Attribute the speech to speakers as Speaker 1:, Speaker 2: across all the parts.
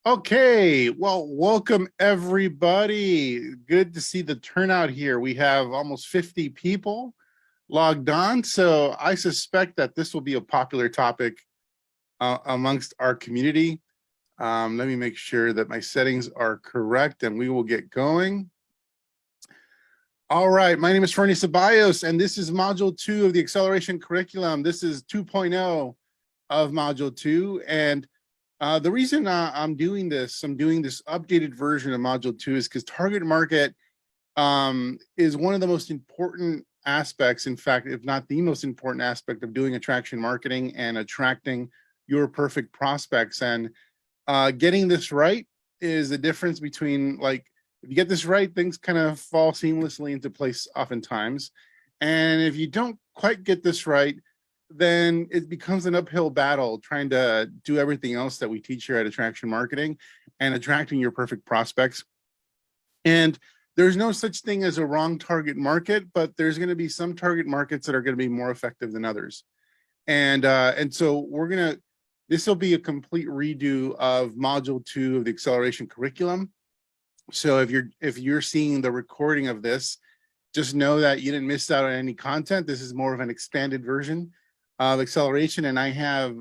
Speaker 1: Okay, well, welcome everybody. Good to see the turnout here. We have almost 50 people logged on, so I suspect that this will be a popular topic amongst our community. Let me make sure that my settings are correct and we will get going. All right, my name is Fernie Ceballos, and this is Module 2 of the Acceleration Curriculum. This is 2.0 of Module 2, and the reason I'm doing this updated version of Module 2 is because target market is one of the most important aspects, in fact, if not the most important aspect of doing attraction marketing and attracting your perfect prospects. And getting this right is the difference between, like, if you get this right, things kind of fall seamlessly into place oftentimes. And if you don't quite get this right, then it becomes an uphill battle trying to do everything else that we teach here at Attraction Marketing and attracting your perfect prospects. And there's no such thing as a wrong target market, but there's going to be some target markets that are going to be more effective than others. And so this will be a complete redo of Module 2 of the Acceleration Curriculum. So if you're seeing the recording of this, just know that you didn't miss out on any content. This is more of an expanded version of Acceleration, and I have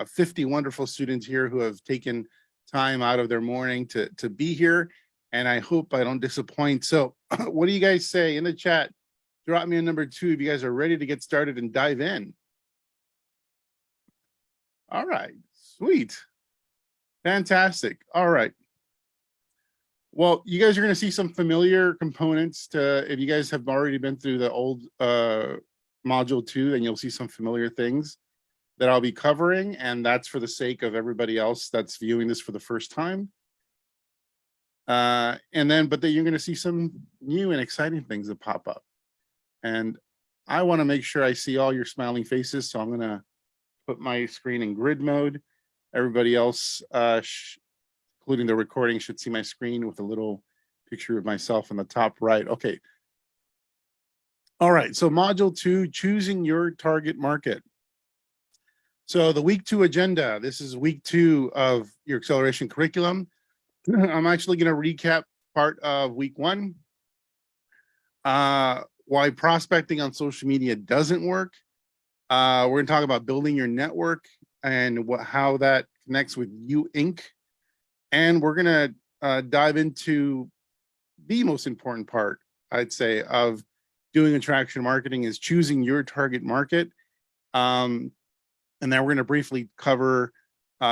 Speaker 1: 50 wonderful students here who have taken time out of their morning to be here, and I hope I don't disappoint. So what do you guys say in the chat? Drop me a number 2 if you guys are ready to get started and dive in. All right, sweet, fantastic. All right. Well, you guys are going to see some familiar components if you guys have already been through the old Module 2, then you'll see some familiar things that I'll be covering, and that's for the sake of everybody else that's viewing this for the first time. But then you're going to see some new and exciting things that pop up. And I want to make sure I see all your smiling faces, so I'm going to put my screen in grid mode. Everybody else, including the recording, should see my screen with a little picture of myself in the top right. Okay. All right, so Module 2, choosing your target market. So the week 2 agenda, this is week 2 of your Acceleration Curriculum. I'm actually going to recap part of week 1. Why prospecting on social media doesn't work. We're going to talk about building your network and how that connects with You Inc. And we're going to dive into the most important part, I'd say, of doing attraction marketing is choosing your target market. And then we're going to briefly cover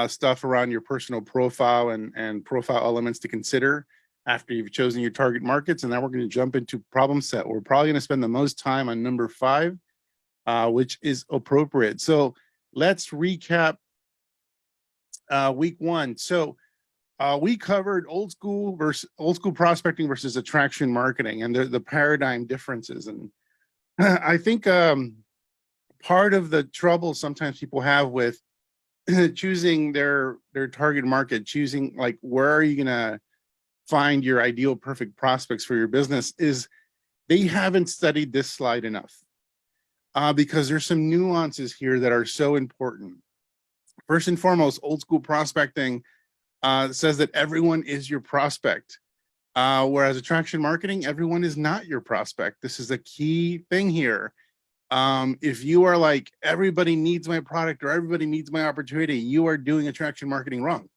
Speaker 1: stuff around your personal profile and profile elements to consider after you've chosen your target markets. And then we're going to jump into problem set. We're probably going to spend the most time on number 5, which is appropriate. So let's recap week 1. So we covered old school prospecting versus attraction marketing and the paradigm differences. And I think part of the trouble sometimes people have with choosing their target market, choosing like where are you gonna find your ideal perfect prospects for your business, is they haven't studied this slide enough, because there's some nuances here that are so important. First and foremost, old school prospecting says that everyone is your prospect, whereas attraction marketing, everyone is not your prospect. This is a key thing here. If you are like, everybody needs my product or everybody needs my opportunity, you are doing attraction marketing wrong.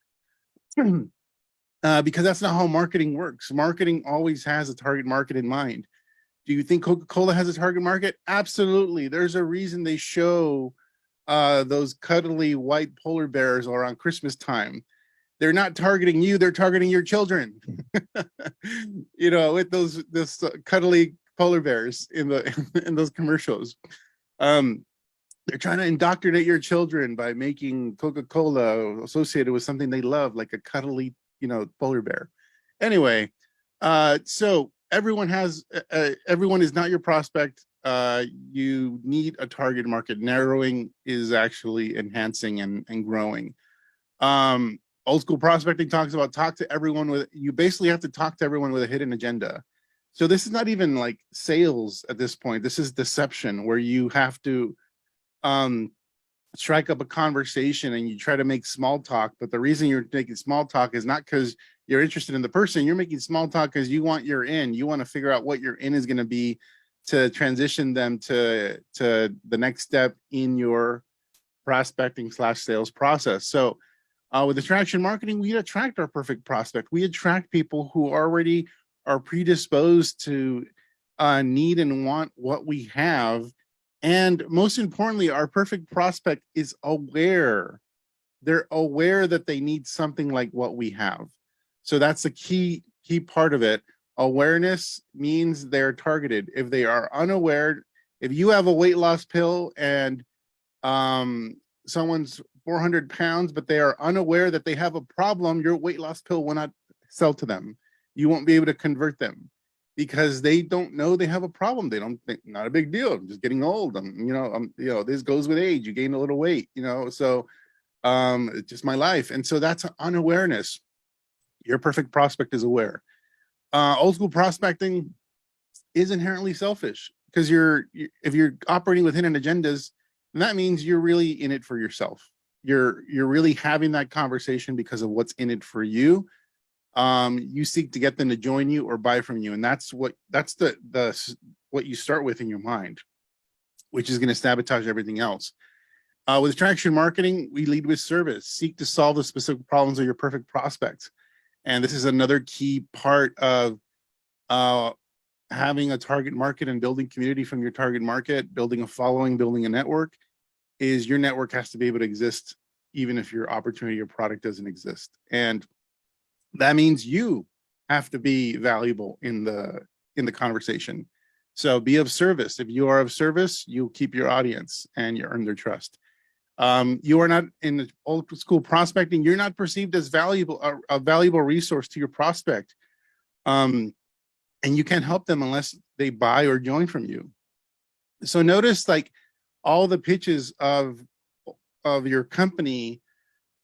Speaker 1: Because that's not how marketing works. Marketing always has a target market in mind. Do you think Coca-Cola has a target market? Absolutely. There's a reason they show those cuddly white polar bears around Christmas time. They're not targeting you, they're targeting your children. You know, with those cuddly polar bears in those commercials. They're trying to indoctrinate your children by making Coca-Cola associated with something they love, like a cuddly, polar bear. Anyway, so everyone is not your prospect. You need a target market. Narrowing is actually enhancing and growing. Old school prospecting talks about you basically have to talk to everyone with a hidden agenda. So this is not even like sales at this point. This is deception, where you have to strike up a conversation and you try to make small talk, but the reason you're making small talk is not because you're interested in the person. You're making small talk because you want your in. You want to figure out what your in is going to be to transition them to the next step in your prospecting / sales process. So with attraction marketing, we attract our perfect prospect. We attract people who already are predisposed to need and want what we have. And most importantly, our perfect prospect is aware. They're aware that they need something like what we have. So that's the key part of it. Awareness means they're targeted. If they are unaware, if you have a weight loss pill and someone's 400 pounds, but they are unaware that they have a problem, your weight loss pill will not sell to them. You won't be able to convert them because they don't know they have a problem. They don't think, not a big deal. I'm just getting old. This goes with age. You gain a little weight, so it's just my life. And so that's unawareness. Your perfect prospect is aware. Old school prospecting is inherently selfish because if you're operating with hidden agendas, that means you're really in it for yourself. You're really having that conversation because of what's in it for you. You seek to get them to join you or buy from you, and that's what you start with in your mind, which is going to sabotage everything else. With attraction marketing, we lead with service. Seek to solve the specific problems of your perfect prospects. And this is another key part of having a target market and building community from your target market, building a following, building a network, is your network has to be able to exist even if your opportunity or product doesn't exist. And that means you have to be valuable in the conversation. So be of service. If you are of service, you keep your audience and you earn their trust. You are not in the old school prospecting. You're not perceived as a valuable resource to your prospect. And you can't help them unless they buy or join from you. So notice like all the pitches of your company,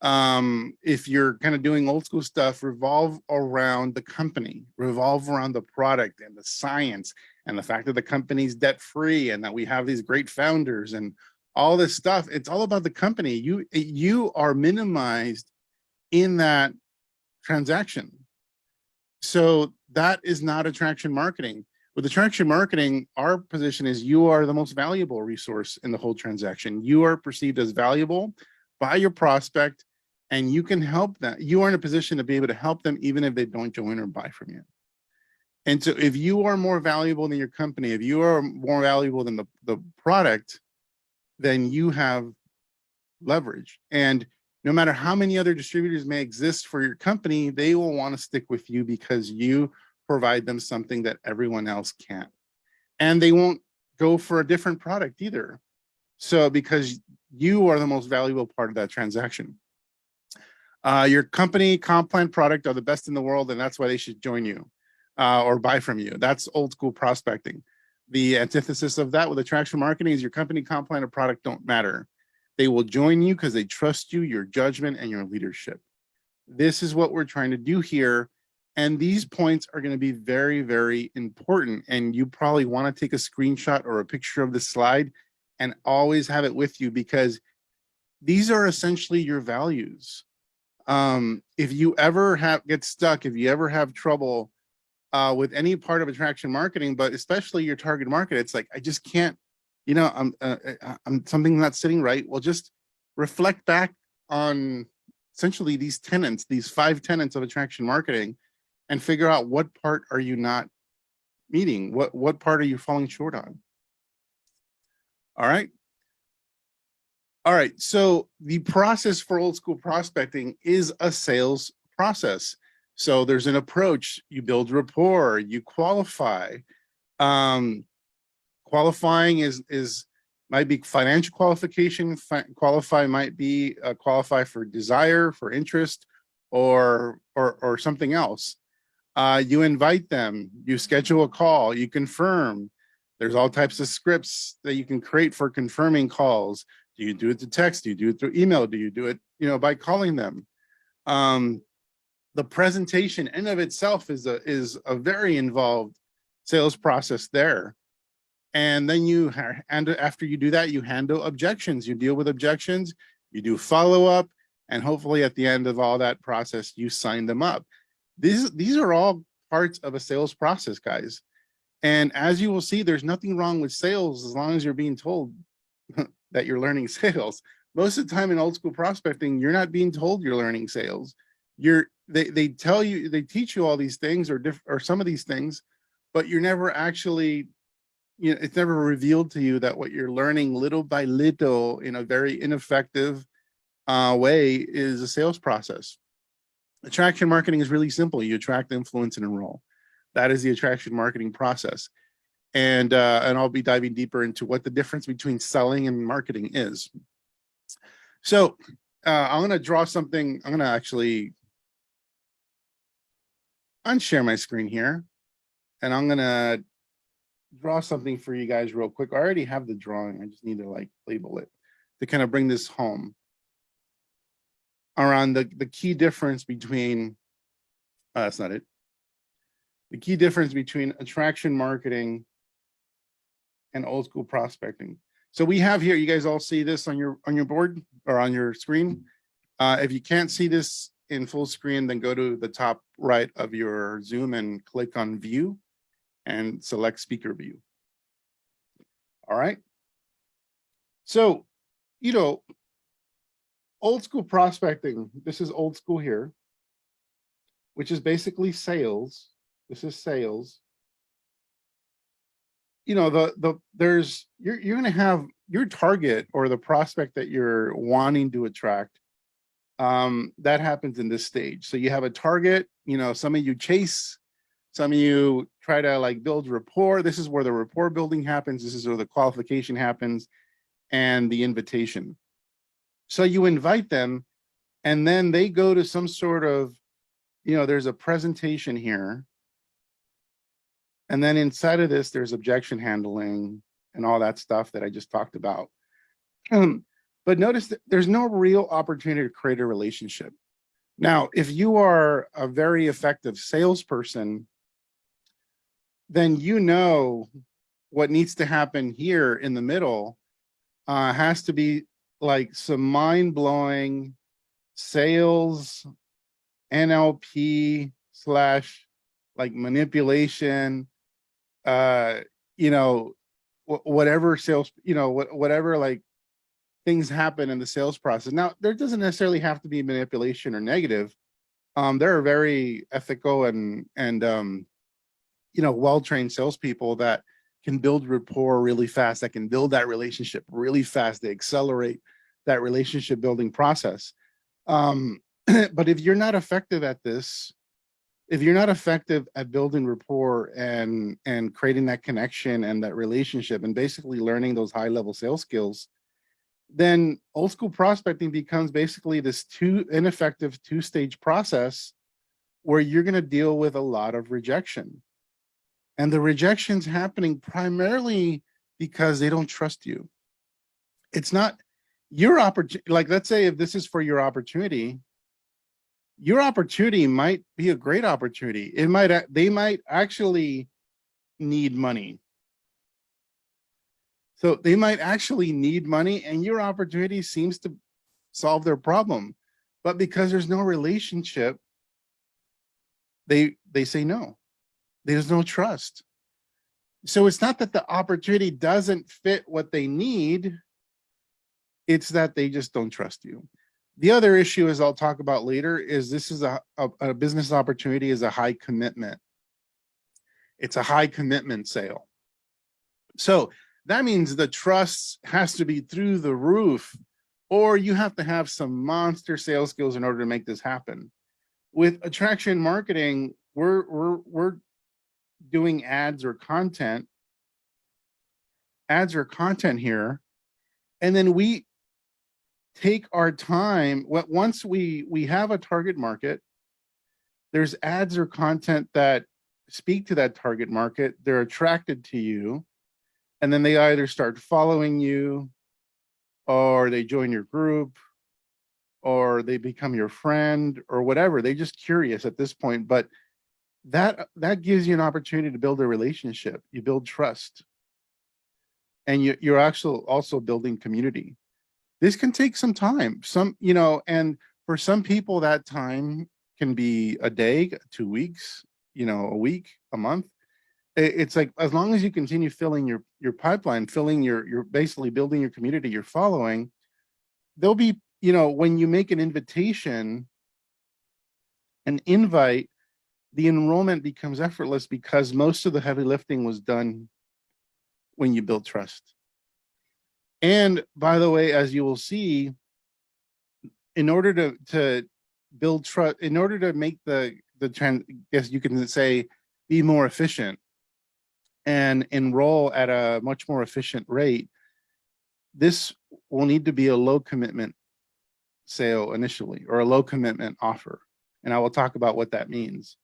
Speaker 1: if you're kind of doing old school stuff, revolve around the company, revolve around the product and the science and the fact that the company's debt free and that we have these great founders and all this stuff. It's all about the company. You are minimized in that transaction. So that is not attraction marketing. With attraction marketing, our position is you are the most valuable resource in the whole transaction. You are perceived as valuable by your prospect, and you can help them. You are in a position to be able to help them even if they don't join or buy from you. And so if you are more valuable than your company, if you are more valuable than the product, then you have leverage. And no matter how many other distributors may exist for your company, they will want to stick with you because you provide them something that everyone else can't. And they won't go for a different product either. So because you are the most valuable part of that transaction. Your company, comp plan, product are the best in the world, and that's why they should join you or buy from you. That's old school prospecting. The antithesis of that with attraction marketing is your company, comp plan, or product don't matter. They will join you because they trust you, your judgment, and your leadership. This is what we're trying to do here. And these points are going to be very, very important. And you probably want to take a screenshot or a picture of the slide and always have it with you because these are essentially your values. If you ever get stuck, if you ever have trouble with any part of attraction marketing, but especially your target market, it's like, I just can't, I'm something not sitting right. Well, just reflect back on essentially these tenets, these 5 tenets of attraction marketing, and figure out what part are you not meeting? What part are you falling short on? All right. All right. So the process for old school prospecting is a sales process. So there's an approach, you build rapport, you qualify. Qualifying might be financial qualification. Qualify might be qualify for desire, for interest, or something else. You invite them, you schedule a call, you confirm. There's all types of scripts that you can create for confirming calls. Do you do it to text? Do you do it through email? Do you do it, by calling them? The presentation in of itself is a very involved sales process there. And then and after you do that, you handle objections, you deal with objections, you do follow-up, and hopefully at the end of all that process, you sign them up. These are all parts of a sales process, guys. And as you will see, there's nothing wrong with sales as long as you're being told that you're learning sales. Most of the time in old school prospecting, you're not being told you're learning sales. They tell you, they teach you all these things or some of these things, but you're never actually, it's never revealed to you that what you're learning little by little in a very ineffective way is a sales process. Attraction marketing is really simple. You attract, influence, and enroll. That is the attraction marketing process. And I'll be diving deeper into what the difference between selling and marketing is. So I'm going to draw something. I'm going to actually unshare my screen here, and I'm going to draw something for you guys real quick. I already have the drawing. I just need to like label it to kind of bring this home around the key difference between, that's not it. The key difference between attraction marketing and old school prospecting. So we have here, you guys all see this on your board or on your screen. If you can't see this in full screen, then go to the top right of your Zoom and click on view and select speaker view. All right. So, old school prospecting, this is old school here, which is basically sales. This is sales. There's you're going to have your target or the prospect that you're wanting to attract. That happens in this stage. So you have a target, some of you chase, some of you try to like build rapport. This is where the rapport building happens. This is where the qualification happens and the invitation. So you invite them and then they go to some sort of, there's a presentation here. And then inside of this, there's objection handling and all that stuff that I just talked about. But notice that there's no real opportunity to create a relationship. Now, if you are a very effective salesperson, then what needs to happen here in the middle has to be like some mind-blowing sales NLP / like manipulation, whatever sales, whatever like things happen in the sales process. Now, there doesn't necessarily have to be manipulation or negative. There are very ethical and well-trained salespeople that can build rapport really fast, that can build that relationship really fast. They accelerate that relationship building process. But if you're not effective at this, if you're not effective at building rapport and creating that connection and that relationship and basically learning those high-level sales skills, then old school prospecting becomes basically this ineffective two-stage process where you're going to deal with a lot of rejection. And the rejection's happening primarily because they don't trust you. It's not your opportunity. Like, let's say if this is for your opportunity might be a great opportunity. They might actually need money. So they might actually need money and your opportunity seems to solve their problem. But because there's no relationship, they say no. There's no trust. So it's not that the opportunity doesn't fit what they need. It's that they just don't trust you. The other issue, as I'll talk about later, is this is a business opportunity is a high commitment. It's a high commitment sale. So that means the trust has to be through the roof, or you have to have some monster sales skills in order to make this happen. With attraction marketing, we're doing ads or content here, and then we take our time. Once we have a target market, there's ads or content that speak to that target market. They're attracted to you, and then they either start following you, or they join your group, or they become your friend, or whatever. They're just curious at this point, but that gives you an opportunity to build a relationship. You build trust. and you're actually also building community. This can take some time. And for some people, that time can be a day, 2 weeks, a week, a month. It's like, as long as you continue filling your pipeline, filling your basically building your community, you're following, there'll be, when you make an invite, the enrollment becomes effortless because most of the heavy lifting was done when you build trust. And by the way, as you will see, in order to build trust, in order to make guess you can say, be more efficient and enroll at a much more efficient rate, this will need to be a low commitment sale initially, or a low commitment offer. And I will talk about what that means.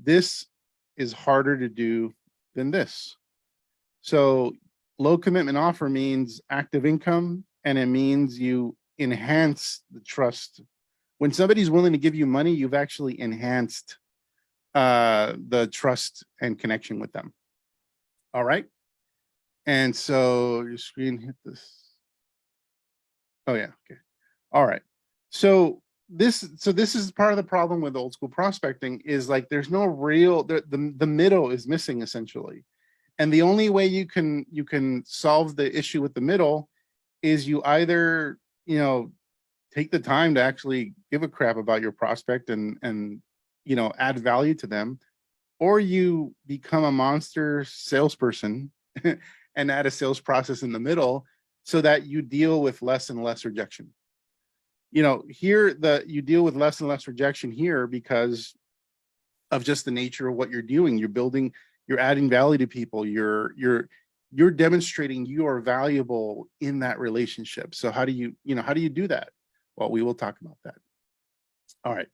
Speaker 1: This is harder to do than this. So low commitment offer means active income, and it means you enhance the trust. When somebody's willing to give you money, you've actually enhanced the trust and connection with them. All right. And so your screen hit this. Oh yeah. Okay. All right. So this is part of the problem with old school prospecting, is like there's no real, the middle is missing essentially. And the only way you can solve the issue with the middle is you either, take the time to actually give a crap about your prospect and add value to them, or you become a monster salesperson and add a sales process in the middle so that you deal with less and less rejection. Here you deal with less and less rejection here because of just the nature of what you're doing. You're adding value to people. You're demonstrating you are valuable in that relationship. So how do you do that? Well, we will talk about that. All right.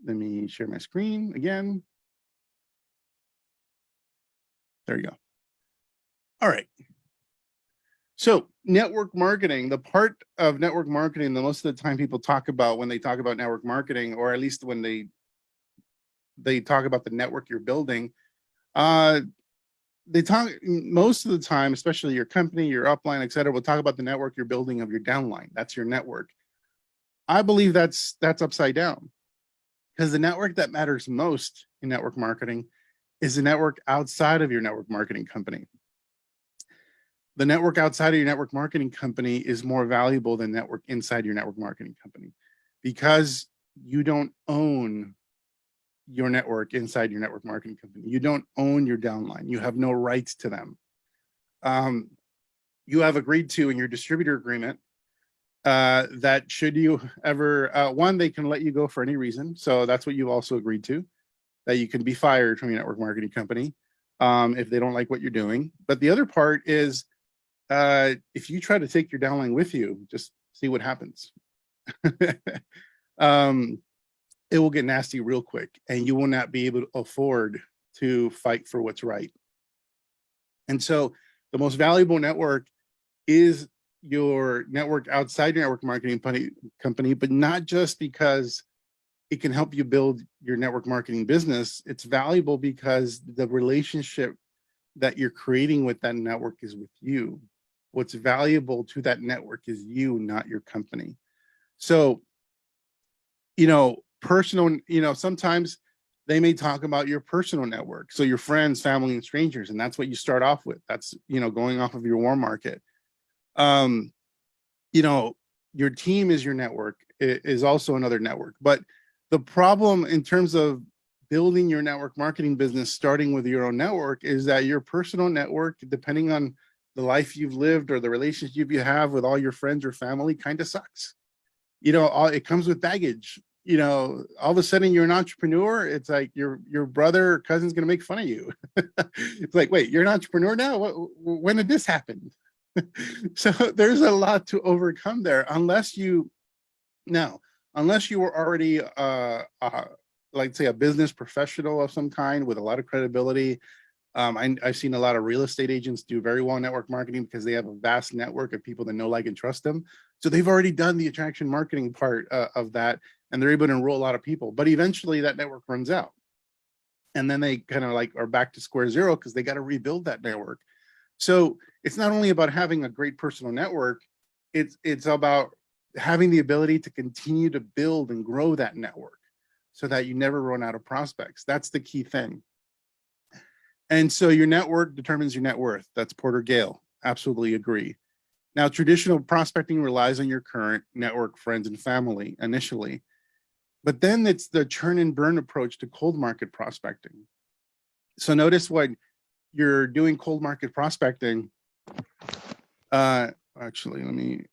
Speaker 1: Let me share my screen again. There you go. All right. So network marketing, the part of network marketing that most of the time people talk about when they talk about network marketing, or at least when they talk about the network you're building, they talk most of the time, especially your company, your upline, et cetera, will talk about the network you're building of your downline. That's your network. I believe that's upside down, because the network that matters most in network marketing is the network outside of your network marketing company. The network outside of your network marketing company is more valuable than network inside your network marketing company, because you don't own your network inside your network marketing company. You don't own your downline. You have no rights to them. You have agreed to in your distributor agreement that should you ever, one, they can let you go for any reason. So that's what you've also agreed to, that you can be fired from your network marketing company if they don't like what you're doing. But the other part is, if you try to take your downline with you, just see what happens. It will get nasty real quick, and you will not be able to afford to fight for what's right. And so the most valuable network is your network outside your network marketing company, but not just because it can help you build your network marketing business. It's valuable because the relationship that you're creating with that network is with you. What's valuable to that network is you, not your company. So, sometimes they may talk about your personal network. So your friends, family, and strangers, and that's what you start off with. That's, going off of your warm market. Your team is your network, is also another network. But the problem in terms of building your network marketing business, starting with your own network, is that your personal network, depending on the life you've lived or the relationship you have with all your friends or family, kind of sucks. It comes with baggage. All of a sudden you're an entrepreneur. It's like your brother or cousin's going to make fun of you. It's like, wait, you're an entrepreneur now? When did this happen? So there's a lot to overcome there, unless you were already like say a business professional of some kind with a lot of credibility. I've seen a lot of real estate agents do very well in network marketing because they have a vast network of people that know, like, and trust them. So they've already done the attraction marketing part of that, and they're able to enroll a lot of people. But eventually that network runs out. And then they kind of like are back to square zero because they got to rebuild that network. So it's not only about having a great personal network, it's about having the ability to continue to build and grow that network so that you never run out of prospects. That's the key thing. And so your network determines your net worth. That's Porter Gale. Absolutely agree. Now, traditional prospecting relies on your current network, friends, and family initially, but then it's the churn and burn approach to cold market prospecting. So notice what you're doing cold market prospecting. Actually, let me,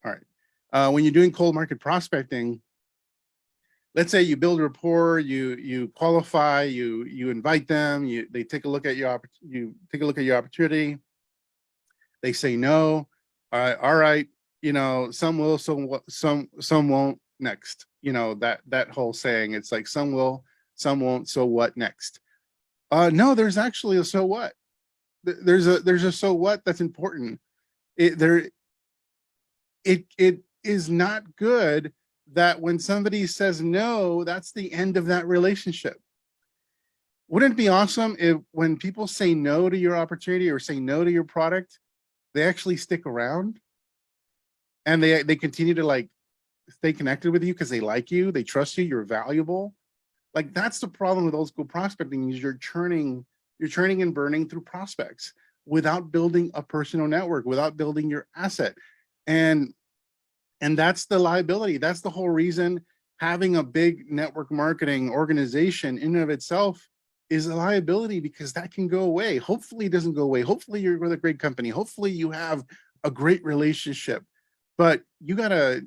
Speaker 1: all right. When you're doing cold market prospecting, let's say you build rapport, you qualify, you invite them, they take a look at your opportunity. They say no. All right, some will, some won't. Next, that whole saying. It's like some will, some won't. So what next? No, there's actually a so what. There's a so what that's important. It is not good that when somebody says no, that's the end of that relationship. Wouldn't it be awesome if when people say no to your opportunity or say no to your product, they actually stick around and they continue to like stay connected with you because they like you, they trust you, you're valuable. Like that's the problem with old school prospecting is you're churning and burning through prospects without building a personal network, without building your asset. And that's the liability. That's the whole reason having a big network marketing organization in and of itself is a liability, because that can go away. Hopefully it doesn't go away. Hopefully you're with a great company. Hopefully you have a great relationship, but you gotta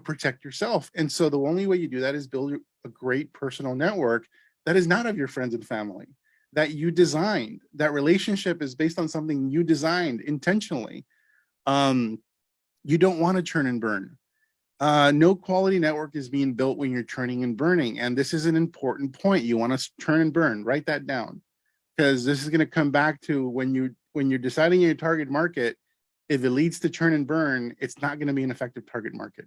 Speaker 1: protect yourself. And so the only way you do that is build a great personal network that is not of your friends and family, that you designed. That relationship is based on something you designed intentionally. You don't want to churn and burn. No quality network is being built when you're churning and burning. And this is an important point. You want to churn and burn. Write that down, because this is going to come back to when you're deciding your target market. If it leads to churn and burn, it's not going to be an effective target market.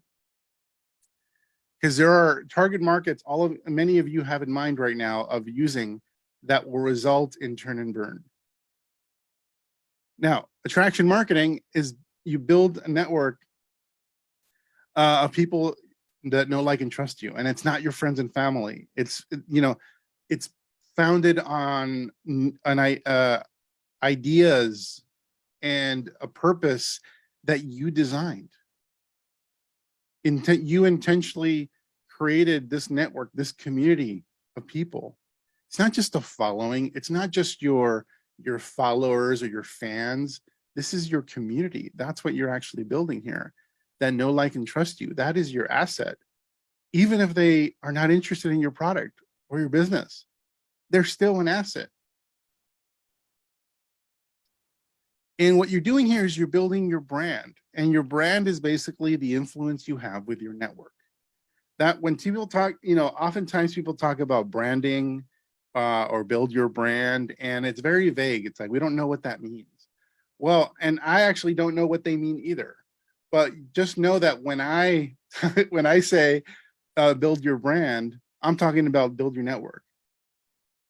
Speaker 1: Because there are target markets many of you have in mind right now of using that will result in churn and burn. Now, attraction marketing is you build a network of people that know, like, and trust you, and it's not your friends and family. It's founded on ideas and a purpose that you designed. You intentionally created this network, this community of people. It's not just a following. It's not just your followers or your fans. This is your community. That's what you're actually building here. That know, like, and trust you. That is your asset. Even if they are not interested in your product or your business, they're still an asset. And what you're doing here is you're building your brand, and your brand is basically the influence you have with your network. That when people talk, oftentimes people talk about branding or build your brand, and it's very vague. It's like, we don't know what that means. Well, and I actually don't know what they mean either. But just know that when I when I say build your brand, I'm talking about build your network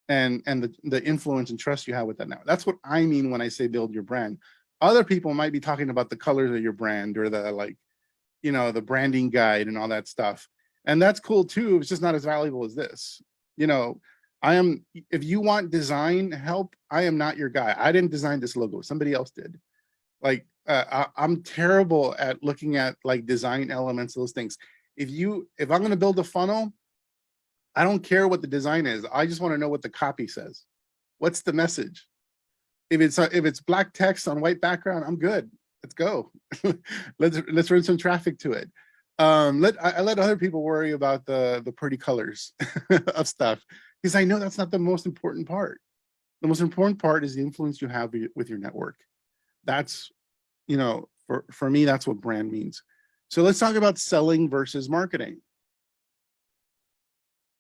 Speaker 1: and the influence and trust you have with that network. That's what I mean when I say build your brand. Other people might be talking about the colors of your brand or the branding guide and all that stuff. And that's cool too. It's just not as valuable as this. If you want design help, I am not your guy. I didn't design this logo. Somebody else did. Like, I'm terrible at looking at like design elements, those things. If I'm going to build a funnel, I don't care what the design is. I just want to know what the copy says. What's the message? If it's black text on white background, I'm good. Let's go. let's run some traffic to it. I let other people worry about the pretty colors of stuff, because I know that's not the most important part. The most important part is the influence you have with your network. That's, for me, that's what brand means. So let's talk about selling versus marketing.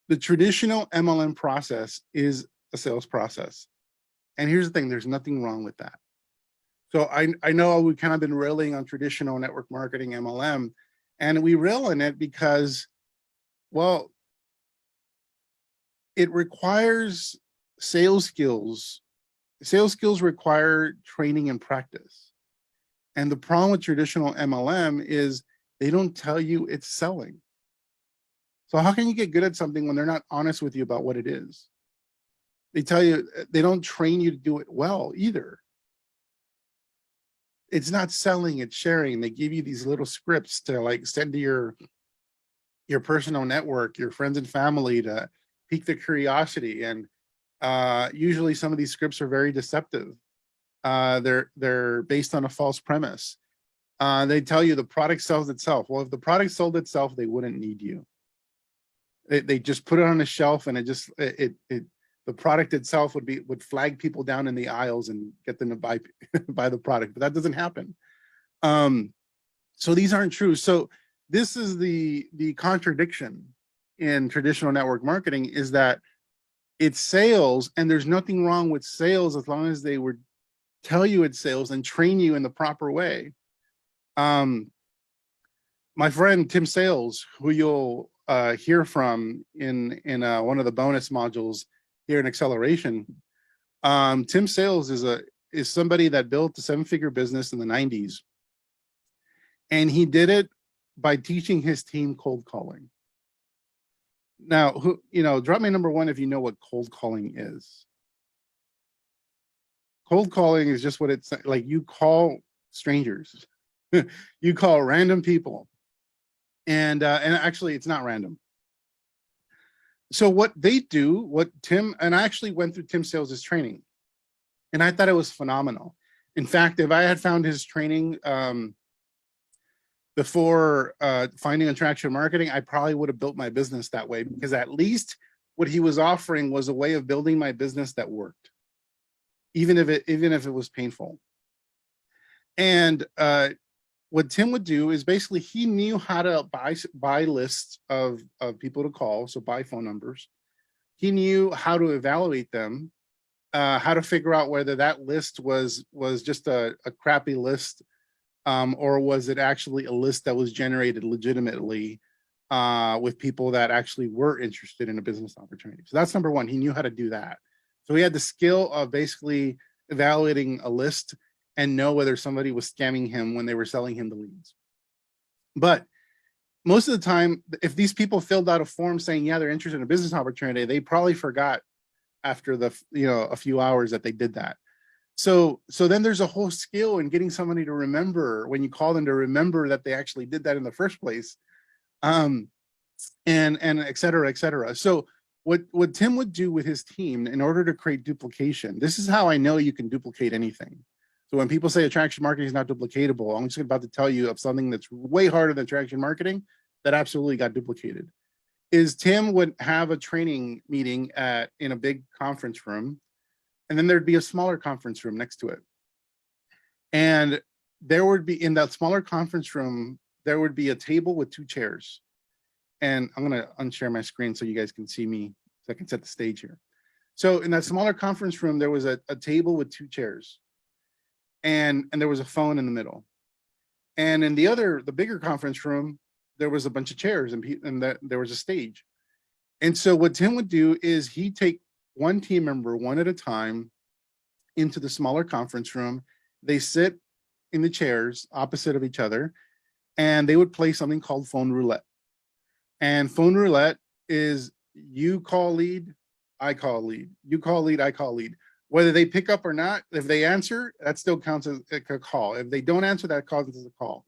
Speaker 1: The traditional MLM process is a sales process. And here's the thing, there's nothing wrong with that. So I know we've kind of been railing on traditional network marketing, MLM, and we rail on it because, well, it requires sales skills. Sales skills require training and practice. And the problem with traditional MLM is they don't tell you it's selling. So how can you get good at something when they're not honest with you about what it is? They tell you, they don't train you to do it well either. It's not selling, it's sharing. They give you these little scripts to like send to your personal network, your friends and family, to pique their curiosity. And usually some of these scripts are very deceptive. They're based on a false premise. They tell you the product sells itself. Well, if the product sold itself, they wouldn't need you. They just put it on a shelf, and the product itself would flag people down in the aisles and get them to buy buy the product. But that doesn't happen. So these aren't true. So this is the contradiction in traditional network marketing, is that it's sales, and there's nothing wrong with sales as long as they would tell you it's sales and train you in the proper way. My friend Tim Sales, who you'll hear from in one of the bonus modules here in Acceleration, Tim Sales is somebody that built a 7-figure business in the 90s, and he did it by teaching his team cold calling. Now, drop me number one if you know what cold calling is. Cold calling is just what it's like. You call strangers, you call random people, and actually it's not random. So what they do, what Tim, and I actually went through Tim Sales' training, and I thought it was phenomenal. In fact, if I had found his training before finding attraction marketing, I probably would have built my business that way, because at least what he was offering was a way of building my business that worked, even if it was painful. And what Tim would do is basically he knew how to buy lists of people to call, so buy phone numbers. He knew how to evaluate them, how to figure out whether that list was just a crappy list, or was it actually a list that was generated legitimately with people that actually were interested in a business opportunity. So that's number one. He knew how to do that. So he had the skill of basically evaluating a list and know whether somebody was scamming him when they were selling him the leads. But most of the time, if these people filled out a form saying, yeah, they're interested in a business opportunity, they probably forgot after a few hours that they did that. So then there's a whole skill in getting somebody to remember, when you call them, to remember that they actually did that in the first place, and et cetera, et cetera. So what Tim would do with his team in order to create duplication, this is how I know you can duplicate anything. So when people say attraction marketing is not duplicatable, I'm just about to tell you of something that's way harder than attraction marketing that absolutely got duplicated. Is Tim would have a training meeting in a big conference room, and then there'd be a smaller conference room next to it. And there would be, in that smaller conference room, there would be a table with 2 chairs. And I'm going to unshare my screen so you guys can see me, so I can set the stage here. So in that smaller conference room, there was a table with 2 chairs. And there was a phone in the middle. And in the bigger conference room, there was a bunch of chairs, and there was a stage. And so what Tim would do is he'd take one team member one at a time into the smaller conference room. They sit in the chairs opposite of each other, and they would play something called phone roulette. And phone roulette is you call lead, I call lead, you call lead, I call lead. Whether they pick up or not, if they answer, that still counts as a call. If they don't answer, that counts as a call.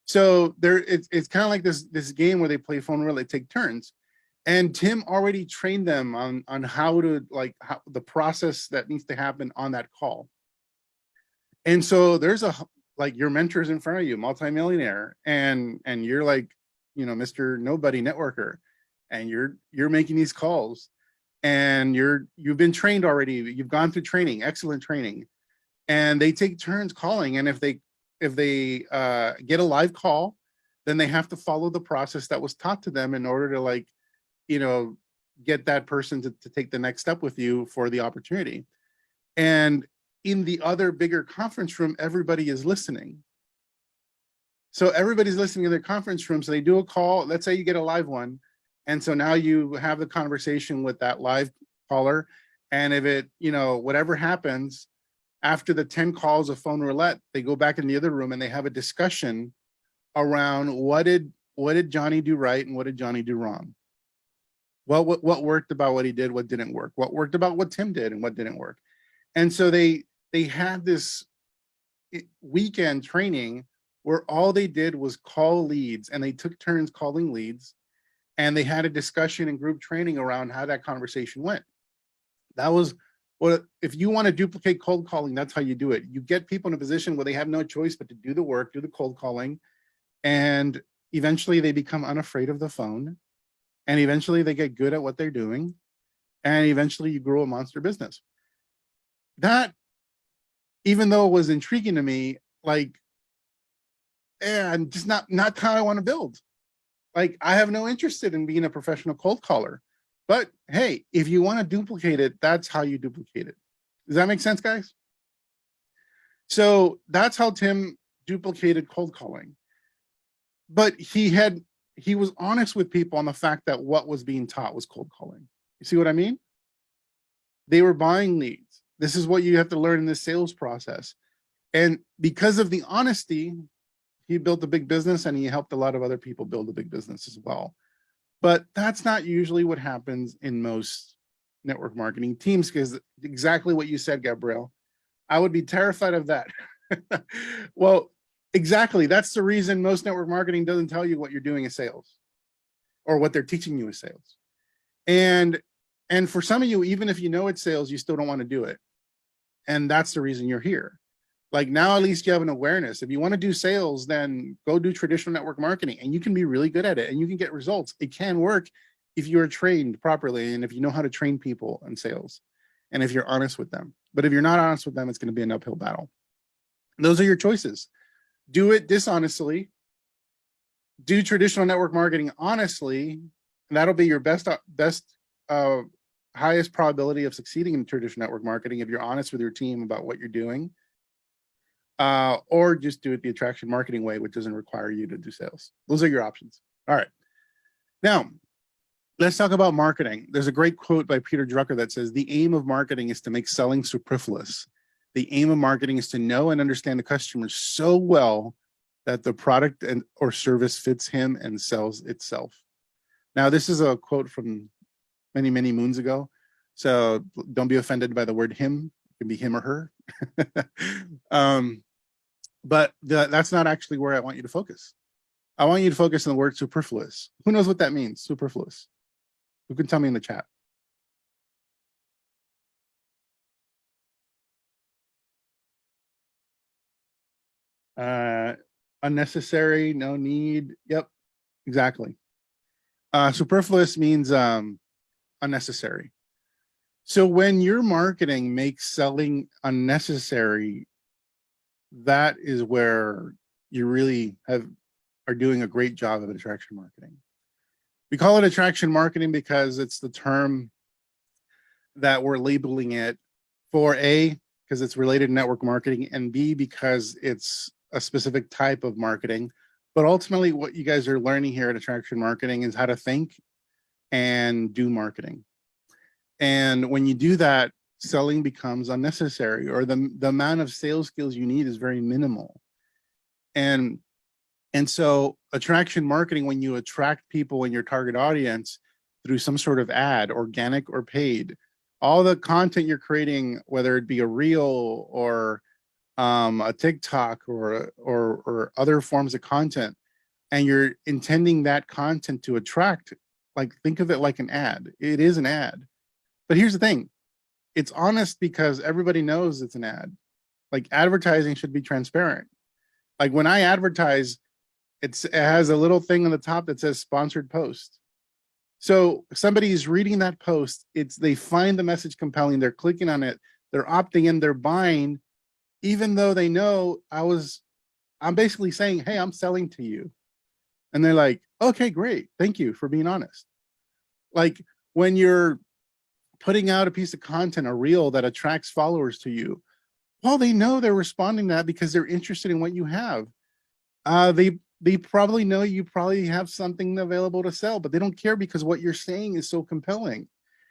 Speaker 1: So it's kind of like this game where they play phone roulette, they take turns. And Tim already trained them on how the process that needs to happen on that call. And so there's your mentor's in front of you, multimillionaire, and you're like, Mr. Nobody networker, and you're making these calls, and you've been trained already. You've gone through training, excellent training, and they take turns calling. And if they get a live call, then they have to follow the process that was taught to them in order to get that person to take the next step with you for the opportunity. And in the other bigger conference room, everybody is listening. So everybody's listening in their conference room. So they do a call. Let's say you get a live one, And so now you have the conversation with that live caller. And if it, whatever happens after the 10 calls of phone roulette, they go back in the other room and they have a discussion around what did Johnny do right and what did Johnny do wrong? Well, what worked about what he did, what didn't work? What worked about what Tim did and what didn't work? And so they had this weekend training where all they did was call leads, and they took turns calling leads, and they had a discussion and group training around how that conversation went. That was what, if you want to duplicate cold calling, that's how you do it. You get people in a position where they have no choice but to do the work, do the cold calling, and eventually they become unafraid of the phone, and eventually they get good at what they're doing, and eventually you grow a monster business. That, even though it was intriguing to me, like, and just not how I want to build. Like, I have no interest in being a professional cold caller. But hey, if you want to duplicate it, that's how you duplicate it. Does that make sense, guys? So that's how Tim duplicated cold calling. But he was honest with people on the fact that what was being taught was cold calling. You see what I mean? They were buying leads. This is what you have to learn in this sales process. And because of the honesty, he built a big business, and he helped a lot of other people build a big business as well. But that's not usually what happens in most network marketing teams, because exactly what you said, Gabrielle, I would be terrified of that. Well, exactly. That's the reason most network marketing doesn't tell you what you're doing in sales or what they're teaching you in sales. And for some of you, even if you know it's sales, you still don't want to do it. And that's the reason you're here. Like, now at least you have an awareness. If you want to do sales, then go do traditional network marketing, and you can be really good at it and you can get results. It can work if you're trained properly and if you know how to train people in sales and if you're honest with them. But if you're not honest with them, it's going to be an uphill battle. Those are your choices. Do it dishonestly. Do traditional network marketing honestly, and that'll be your best highest probability of succeeding in traditional network marketing if you're honest with your team about what you're doing. Or just do it the attraction marketing way, which doesn't require you to do sales. Those are your options. All right. Now, let's talk about marketing. There's a great quote by Peter Drucker that says, the aim of marketing is to make selling superfluous. The aim of marketing is to know and understand the customer so well that the product or service fits him and sells itself. Now, this is a quote from many, many moons ago. So don't be offended by the word him. It can be him or her. But that's not actually where I want you to focus. I want you to focus on the word superfluous. Who knows what that means? Superfluous. Who can tell me in the chat? Unnecessary, no need. Yep, exactly. Superfluous means unnecessary. So when your marketing makes selling unnecessary, that is where you really are doing a great job of attraction marketing. We call it attraction marketing because it's the term that we're labeling it for, A, because it's related to network marketing, and B, because it's a specific type of marketing. But ultimately, what you guys are learning here at attraction marketing is how to think and do marketing. And when you do that, selling becomes unnecessary, or the amount of sales skills you need is very minimal. And so attraction marketing, when you attract people in your target audience through some sort of ad, organic or paid, all the content you're creating, whether it be a reel or a TikTok or other forms of content, and you're intending that content to attract, like, think of it like an ad. It is an ad. But here's the thing. It's honest because everybody knows it's an ad. Like, advertising should be transparent. Like, when I advertise, it has a little thing on the top that says sponsored post. So somebody's reading that post, they find the message compelling, they're clicking on it, they're opting in, they're buying, even though they know I'm basically saying, hey, I'm selling to you. And they're like, okay, great. Thank you for being honest. Like, when you're putting out a piece of content, a reel that attracts followers to you, well, they know they're responding to that because they're interested in what you have. They probably know you probably have something available to sell, but they don't care because what you're saying is so compelling.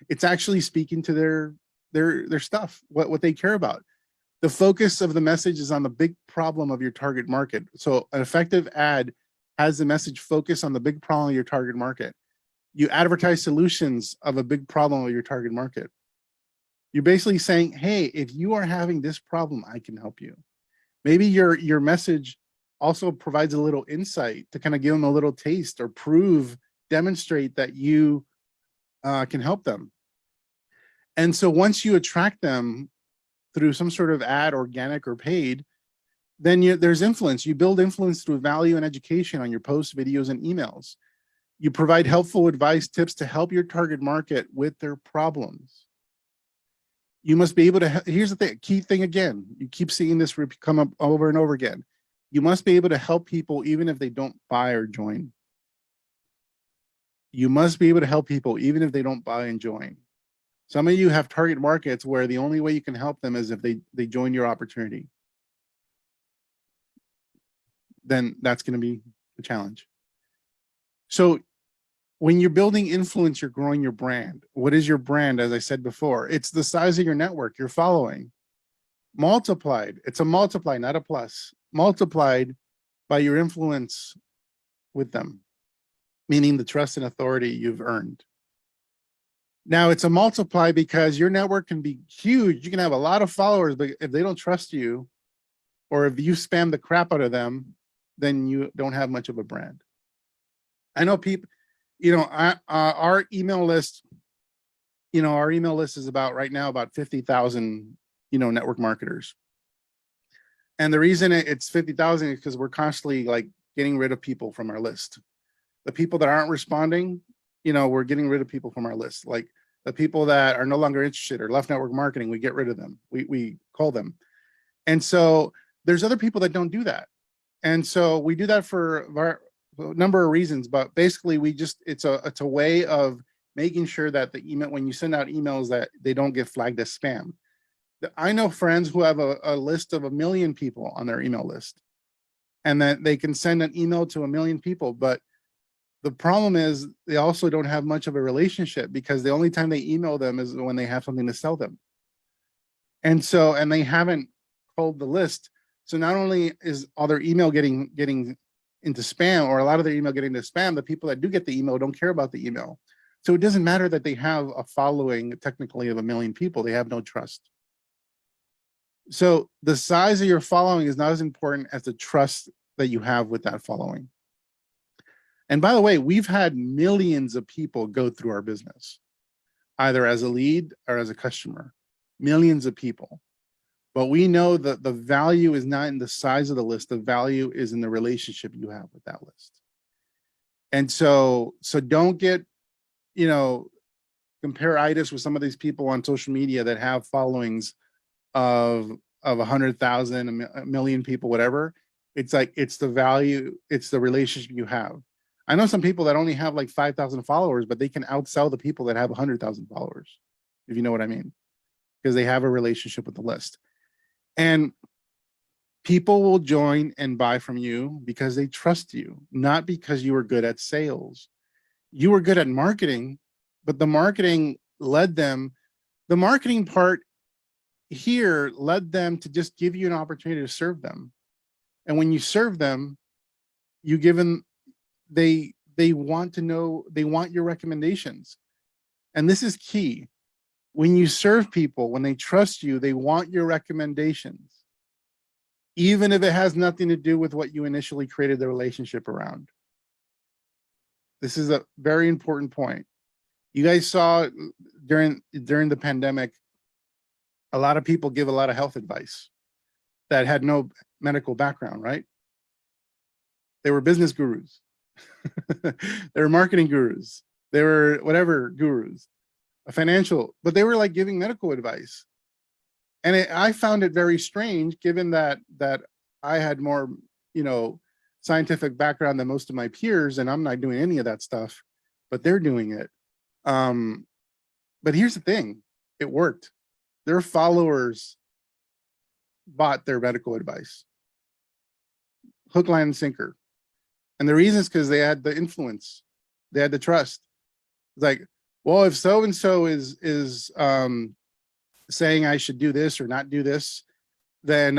Speaker 1: It's actually speaking to their stuff, what they care about. The focus of the message is on the big problem of your target market. So an effective ad has the message focus on the big problem of your target market. You advertise solutions of a big problem of your target market. You're basically saying, hey, if you are having this problem, I can help you. Maybe your message also provides a little insight to kind of give them a little taste or demonstrate that you can help them. And so once you attract them through some sort of ad, organic or paid, then there's influence. You build influence through value and education on your posts, videos, and emails. You provide helpful advice, tips to help your target market with their problems. You must be able to, here's the thing, key thing again, you keep seeing this come up over and over again. You must be able to help people even if they don't buy or join. You must be able to help people even if they don't buy and join. Some of you have target markets where the only way you can help them is if they join your opportunity. Then that's going to be the challenge. So when you're building influence, you're growing your brand. What is your brand? As I said before, it's the size of your network you're following. Multiplied, it's a multiply, not a plus. Multiplied by your influence with them, meaning the trust and authority you've earned. Now it's a multiply because your network can be huge. You can have a lot of followers, but if they don't trust you, or if you spam the crap out of them, then you don't have much of a brand. I know people, our email list, our email list is about right now about 50,000, network marketers. And the reason it's 50,000 is because we're constantly like getting rid of people from our list. The people that aren't responding, we're getting rid of people from our list. Like the people that are no longer interested or left network marketing, we get rid of them. We call them. And so there's other people that don't do that. And so we do that for a number of reasons, but basically it's a way of making sure that the email, when you send out emails, that they don't get flagged as spam. I know friends who have a list of 1 million people on their email list, and that they can send an email to 1 million people. But the problem is they also don't have much of a relationship because the only time they email them is when they have something to sell them. And they haven't pulled the list. So not only is all their email getting into spam, or a lot of their email getting into spam, the people that do get the email don't care about the email. So it doesn't matter that they have a following technically of 1 million people, they have no trust. So the size of your following is not as important as the trust that you have with that following. And by the way, we've had millions of people go through our business, either as a lead or as a customer, millions of people. But we know that the value is not in the size of the list. The value is in the relationship you have with that list. And so don't get, compare-itis with some of these people on social media that have followings of 100,000, 1 million people, whatever. It's like, it's the value, it's the relationship you have. I know some people that only have like 5,000 followers, but they can outsell the people that have 100,000 followers, if you know what I mean, because they have a relationship with the list. And people will join and buy from you because they trust you, not because you were good at sales. You were good at marketing, but the marketing led them, the marketing part here led them to just give you an opportunity to serve them. And when you serve them, you give them, they want to know, they want your recommendations. And this is key. When you serve people, when they trust you, they want your recommendations, even if it has nothing to do with what you initially created the relationship around. This is a very important point. You guys saw during the pandemic, a lot of people give a lot of health advice that had no medical background, right? They were business gurus. They were marketing gurus. They were whatever gurus, a financial, but they were like giving medical advice. And I found it very strange, given that I had more, scientific background than most of my peers, and I'm not doing any of that stuff, but they're doing it. But here's the thing, it worked. Their followers bought their medical advice. Hook, line, and sinker. And the reason is because they had the influence, they had the trust. It's like, well, if so and so is saying I should do this or not do this, then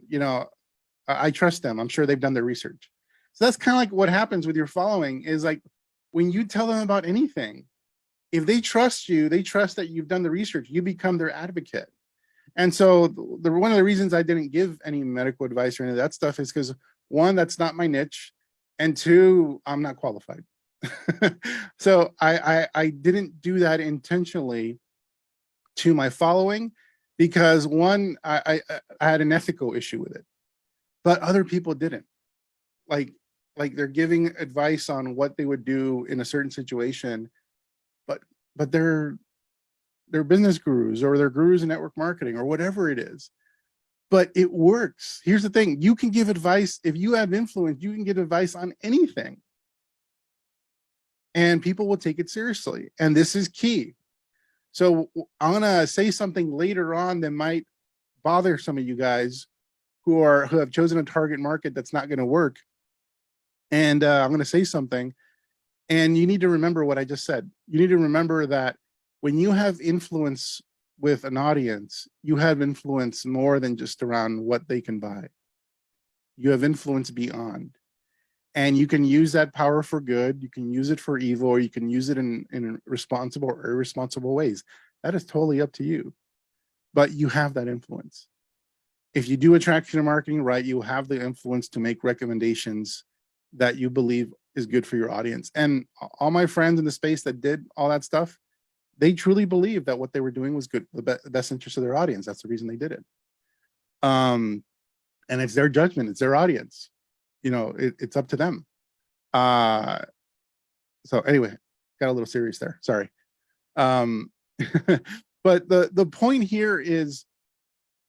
Speaker 1: you know, I trust them. I'm sure they've done their research. So that's kind of like what happens with your following is like when you tell them about anything, if they trust you, they trust that you've done the research, you become their advocate. And so one of the reasons I didn't give any medical advice or any of that stuff is because one, that's not my niche. And two, I'm not qualified. So I didn't do that intentionally to my following because one, I had an ethical issue with it, but other people didn't. Like like they're giving advice on what they would do in a certain situation, but they're business gurus or they're gurus in network marketing or whatever it is. But it works. Here's the thing, you can give advice if you have influence, you can give advice on anything. And people will take it seriously. And this is key. So I'm gonna say something later on that might bother some of you guys who have chosen a target market that's not gonna work. And I'm gonna say something, and you need to remember what I just said. You need to remember that when you have influence with an audience, you have influence more than just around what they can buy. You have influence beyond. And you can use that power for good, you can use it for evil, or you can use it in responsible or irresponsible ways. That is totally up to you. But you have that influence. If you do attraction marketing right, you have the influence to make recommendations that you believe is good for your audience. And all my friends in the space that did all that stuff, they truly believe that what they were doing was good, the best interest of their audience. That's the reason they did it. And it's their judgment, it's their audience. You know, it's up to them. So anyway, got a little serious there. Sorry. But the point here is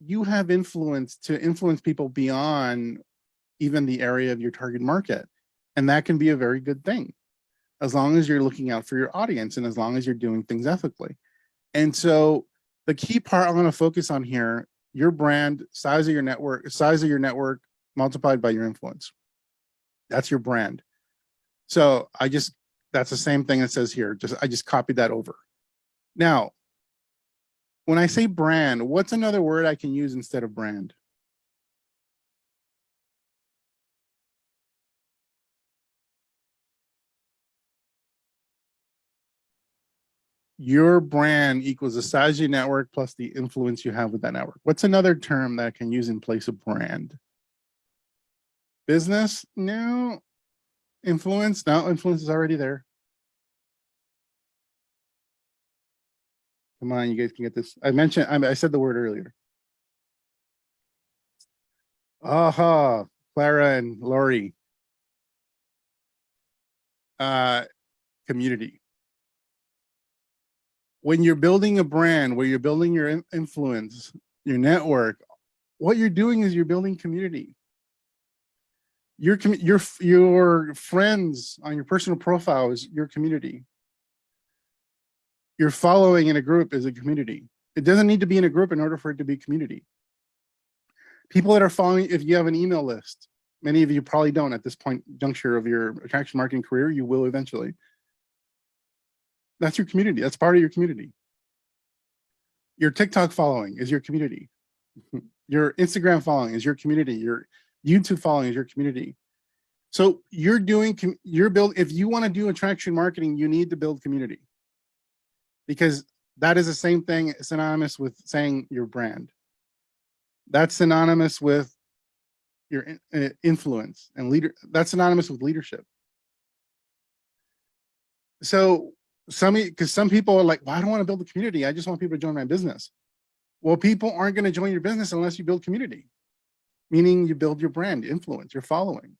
Speaker 1: you have influence to influence people beyond even the area of your target market. And that can be a very good thing, as long as you're looking out for your audience and as long as you're doing things ethically. And so the key part I'm going to focus on here, your brand, size of your network multiplied by your influence. That's your brand. So that's the same thing that says here. I just copied that over. Now, when I say brand, what's another word I can use instead of brand? Your brand equals the size of your network plus the influence you have with that network. What's another term that I can use in place of brand? Business? No. Influence? No, influence is already there. Come on, you guys can get this. I said the word earlier. Aha, Clara and Lori. Community. When you're building a brand, where you're building your influence, your network, what you're doing is you're building community. Your friends on your personal profile is your community. Your following in a group is a community. It doesn't need to be in a group in order for it to be community. People that are following, if you have an email list, many of you probably don't at this point juncture of your attraction marketing career, you will eventually. That's your community. That's part of your community. Your TikTok following is your community. Your Instagram following is your community. Your YouTube following is your community. So if you want to do attraction marketing, you need to build community, because that is the same thing, synonymous with saying your brand. That's synonymous with your influence and that's synonymous with leadership. So because some people are like, well, I don't want to build a community, I just want people to join my business. Well, people aren't going to join your business unless you build community, meaning you build your brand, influence, your following.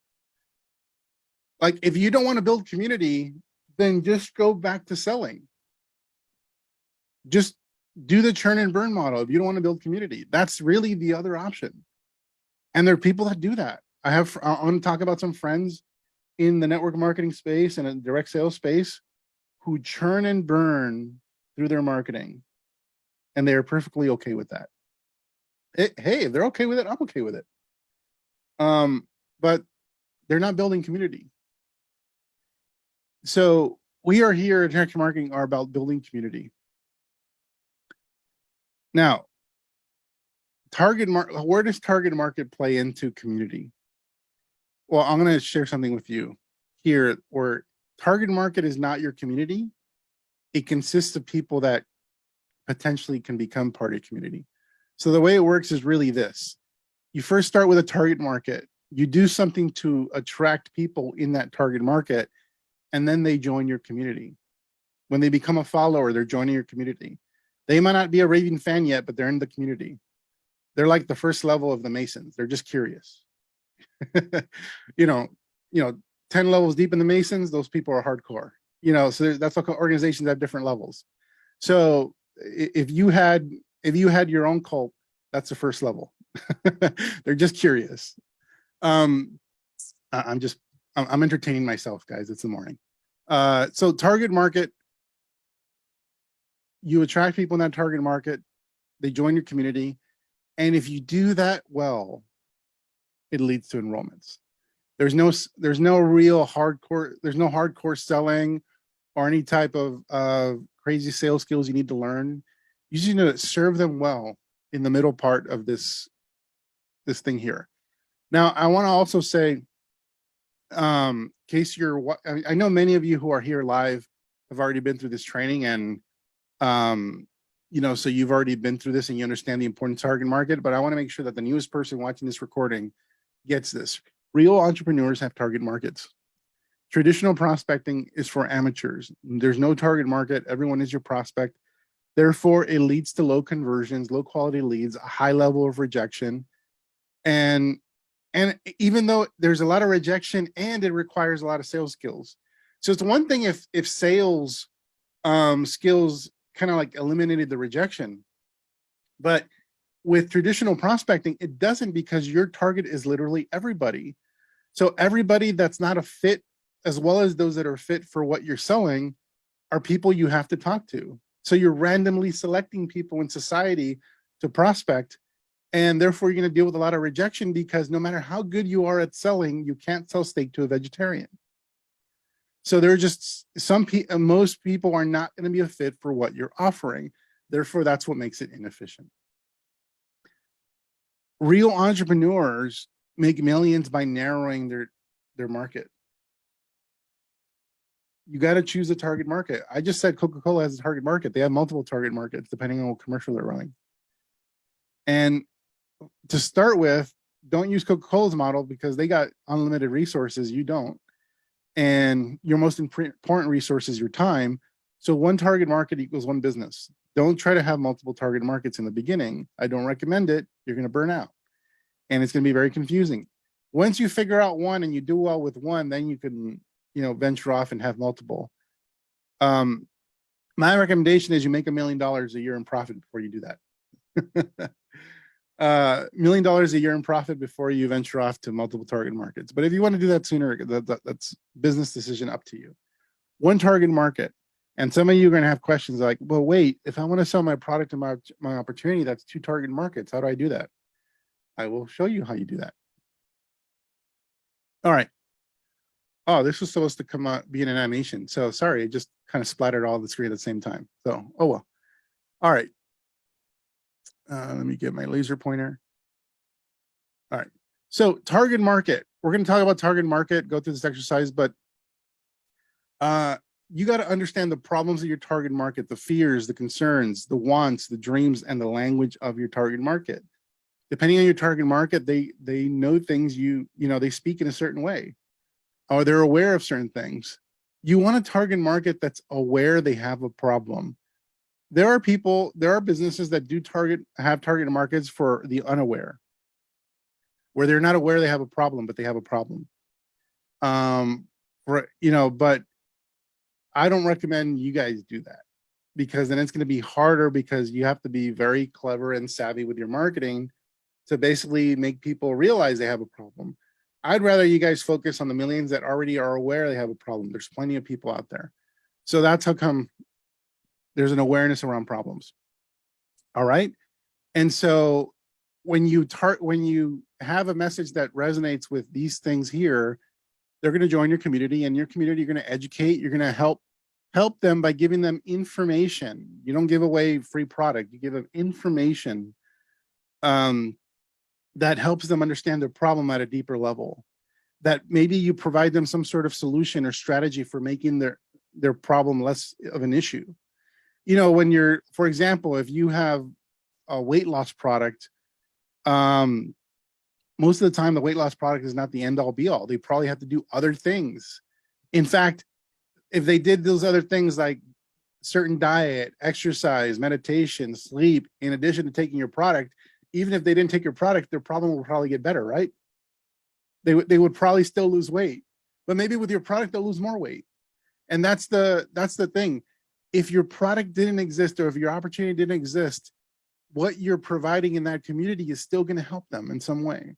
Speaker 1: Like, if you don't want to build community, then just go back to selling. Just do the churn and burn model. If you don't want to build community, that's really the other option. And there are people that do that. I want to talk about some friends in the network marketing space and a direct sales space who churn and burn through their marketing, and they are perfectly okay with that. Hey, if they're okay with it, I'm okay with it. But they're not building community. So we are here at Interactive Marketing are about building community. Now, where does target market play into community? Well, I'm going to share something with you here where target market is not your community. It consists of people that potentially can become part of your community. So the way it works is really this. You first start with a target market. You do something to attract people in that target market, and then they join your community. When they become a follower, they're joining your community. They might not be a raving fan yet, but they're in the community. They're like the first level of the Masons. They're just curious. you know, 10 levels deep in the Masons, those people are hardcore. So that's why organizations have different levels. So if you had your own cult, that's the first level. They're just curious. I'm entertaining myself, guys. It's the morning. So target market, you attract people in that target market, they join your community. And if you do that well, it leads to enrollments. There's no real hardcore, there's no hardcore selling or any type of crazy sales skills you need to learn. You just need to serve them well in the middle part of this thing here. Now, I want to also say, in case I know many of you who are here live have already been through this training, and so you've already been through this and you understand the important target market, but I want to make sure that the newest person watching this recording gets this. Real entrepreneurs have target markets. Traditional prospecting is for amateurs. There's no target market. Everyone is your prospect. Therefore, it leads to low conversions, low quality leads, a high level of rejection. And even though there's a lot of rejection and it requires a lot of sales skills. So it's one thing if sales skills kind of like eliminated the rejection, but with traditional prospecting, it doesn't, because your target is literally everybody. So everybody that's not a fit, as well as those that are fit for what you're selling, are people you have to talk to. So you're randomly selecting people in society to prospect, and therefore you're going to deal with a lot of rejection, because no matter how good you are at selling, you can't sell steak to a vegetarian. So there are just most people are not going to be a fit for what you're offering. Therefore, that's what makes it inefficient. Real entrepreneurs make millions by narrowing their market. You got to choose a target market. I just said Coca-Cola has a target market. They have multiple target markets depending on what commercial they're running. And to start with, don't use Coca-Cola's model because they got unlimited resources. You don't. And your most important resource is your time. So one target market equals one business. Don't try to have multiple target markets in the beginning. I don't recommend it. You're going to burn out. And it's going to be very confusing. Once you figure out one and you do well with one, then you can, venture off and have multiple. My recommendation is you make $1 million a year in profit before you do that. $1 million a year in profit before you venture off to multiple target markets. But if you want to do that sooner, that's business decision up to you. One target market. And some of you are going to have questions like, well, wait, if I want to sell my product and my opportunity, that's 2 target markets. How do I do that? I will show you how you do that. All right. Oh, this was supposed to come out, be an animation. So sorry, it just kind of splattered all the screen at the same time. So, oh well. All right. Let me get my laser pointer. All right. So target market. We're going to talk about target market, go through this exercise, but you got to understand the problems of your target market, the fears, the concerns, the wants, the dreams, and the language of your target market. Depending on your target market, they know things they speak in a certain way, or they're aware of certain things. You want a target market that's aware they have a problem. There are businesses that have target markets for the unaware, where they're not aware they have a problem, but they have a problem. But I don't recommend you guys do that, because then it's going to be harder, because you have to be very clever and savvy with your marketing to basically make people realize they have a problem. I'd rather you guys focus on the millions that already are aware they have a problem. There's plenty of people out there. So that's how come there's an awareness around problems. All right. And so when you have a message that resonates with these things here, they're going to join your community, and your community, you're going to educate, you're going to help them by giving them information. You don't give away free product, you give them information that helps them understand their problem at a deeper level. That maybe you provide them some sort of solution or strategy for making their problem less of an issue. You know, when you're, for example, if you have a weight loss product, most of the time the weight loss product is not the end all be all. They probably have to do other things. In fact, if they did those other things like certain diet, exercise, meditation, sleep, in addition to taking your product, even if they didn't take your product, their problem will probably get better, right? They would probably still lose weight, but maybe with your product, they'll lose more weight. And that's the thing. If your product didn't exist, or if your opportunity didn't exist, what you're providing in that community is still going to help them in some way.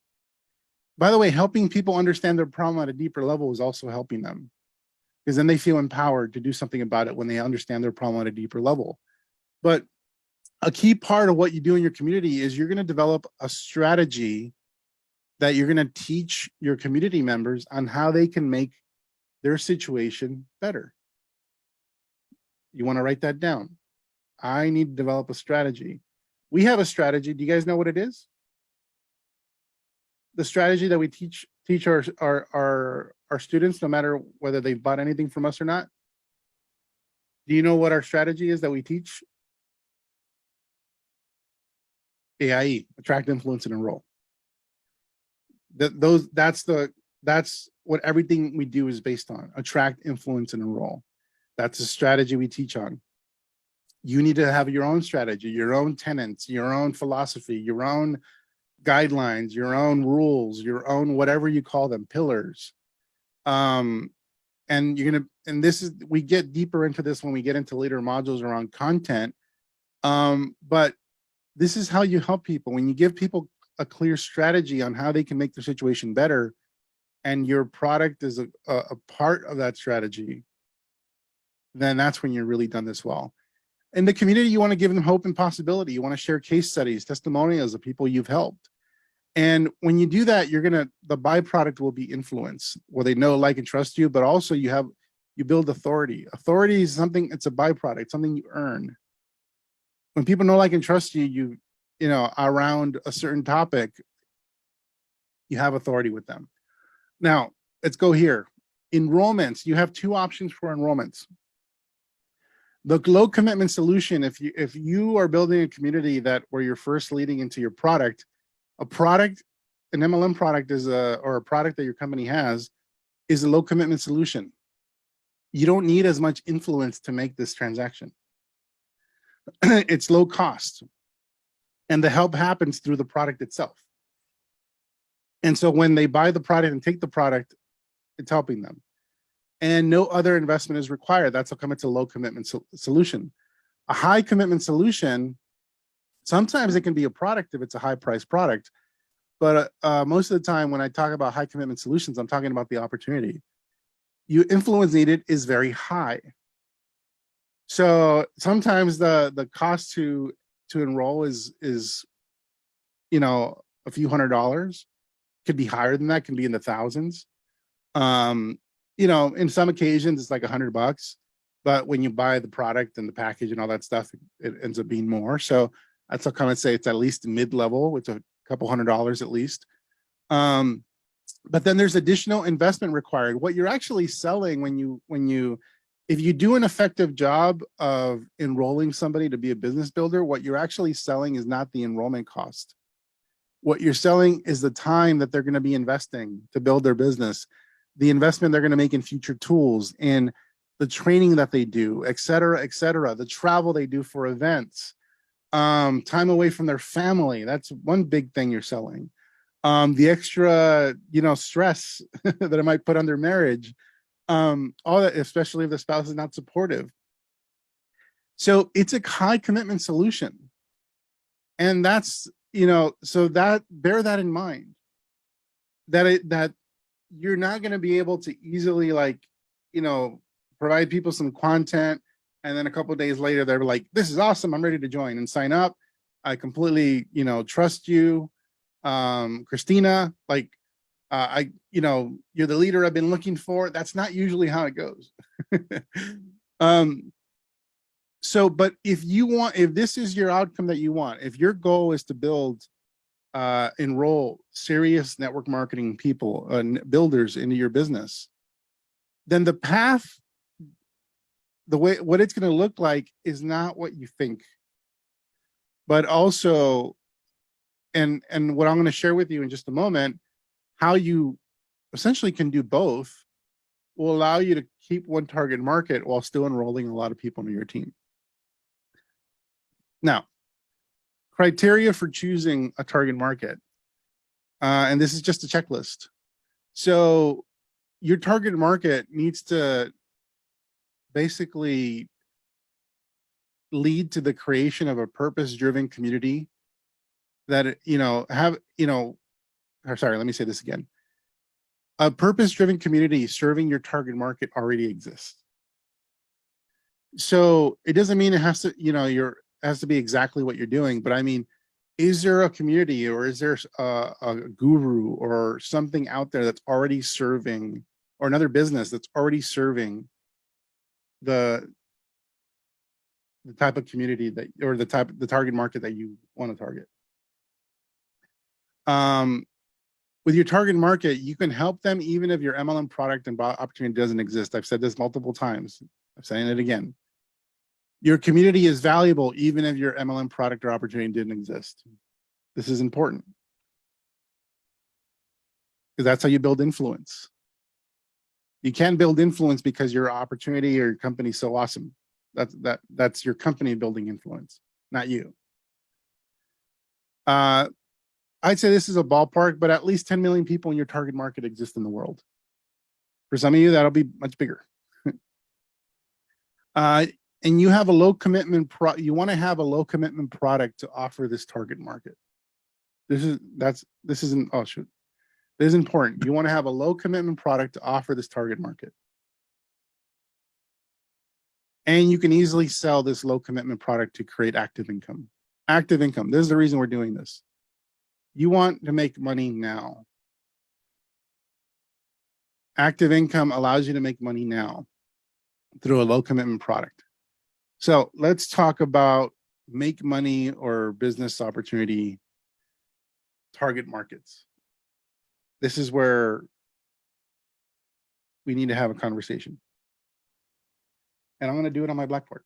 Speaker 1: By the way, helping people understand their problem at a deeper level is also helping them, because then they feel empowered to do something about it when they understand their problem at a deeper level. But a key part of what you do in your community is you're going to develop a strategy that you're going to teach your community members on how they can make their situation better. You want to write that down. I need to develop a strategy. We have a strategy. Do you guys know what it is? The strategy that we teach our students, no matter whether they've bought anything from us or not. Do you know what our strategy is that we teach? AIE, attract, influence, and enroll. That's what everything we do is based on. Attract, influence, and enroll. That's a strategy we teach on. You need to have your own strategy, your own tenets, your own philosophy, your own guidelines, your own rules, your own whatever you call them, pillars. And we get deeper into this when we get into later modules around content. But this is how you help people. When you give people a clear strategy on how they can make their situation better, and your product is a part of that strategy, then that's when you're really done this well. In the community, you want to give them hope and possibility. You want to share case studies, testimonials of people you've helped. And when you do that, the byproduct will be influence, where they know, like, and trust you, but also you build authority. Authority is something, it's a byproduct, something you earn. When people know, like, and trust you, you know, around a certain topic, you have authority with them. Now, let's go here. Enrollments, you have two options for enrollments. The low commitment solution, if you are building a community where you're first leading into your product, an MLM product or a product that your company has is a low commitment solution. You don't need as much influence to make this transaction. It's low cost, and the help happens through the product itself. And so when they buy the product and take the product, it's helping them. And no other investment is required. That's how come it's a low commitment solution. A high commitment solution, sometimes it can be a product if it's a high price product, but most of the time when I talk about high commitment solutions, I'm talking about the opportunity. Your influence needed is very high. So sometimes the cost to enroll is you know, a few $100s. Could be higher than that, can be in the thousands. You know, in some occasions it's like $100, but when you buy the product and the package and all that stuff, it ends up being more. So that's how come I say it's at least mid-level. It's a couple $100s at least. But then there's additional investment required. What you're actually selling if you do an effective job of enrolling somebody to be a business builder, what you're actually selling is not the enrollment cost. What you're selling is the time that they're going to be investing to build their business, the investment they're going to make in future tools, in the training that they do, et cetera, the travel they do for events, time away from their family. That's one big thing you're selling. The extra, you know, stress that it might put on their marriage, all that, especially if the spouse is not supportive. So it's a high commitment solution. And that's, you know, so that bear that in mind, that you're not going to be able to easily, like, you know, provide people some content, and then a couple of days later they're like, this is awesome, I'm ready to join and sign up. I completely, you know, trust you, Christina. Like, you're the leader I've been looking for. That's not usually how it goes. um, but if this is your outcome that you want, if your goal is to enroll serious network marketing people, builders into your business, then the path, what it's going to look like is not what you think, but also, and what I'm going to share with you in just a moment, how you essentially can do both will allow you to keep one target market while still enrolling a lot of people into your team. Now, criteria for choosing a target market. And this is just a checklist. So your target market needs to basically lead to the creation of a purpose-driven community that, sorry, let me say this again. A purpose-driven community serving your target market already exists. So it doesn't mean it has to, has to be exactly what you're doing, but I mean, is there a community, or is there a guru or something out there that's already serving, or another business that's already serving the type of community that, or the target market that you want to target? With your target market, you can help them even if your MLM product and opportunity doesn't exist. I've said this multiple times. I'm saying it again. Your community is valuable even if your MLM product or opportunity didn't exist. This is important, because that's how you build influence. You can't build influence because your opportunity or your company is so awesome. That's your company building influence, not you. I'd say this is a ballpark, but at least 10 million people in your target market exist in the world. For some of you, that'll be much bigger. And you have a low commitment you want to have a low commitment product to offer this target market. This is important. You want to have a low commitment product to offer this target market. And you can easily sell this low commitment product to create active income. Active income. This is the reason we're doing this. You want to make money now. Active income allows you to make money now through a low commitment product. So let's talk about make money or business opportunity target markets. This is where we need to have a conversation. And I'm going to do it on my blackboard.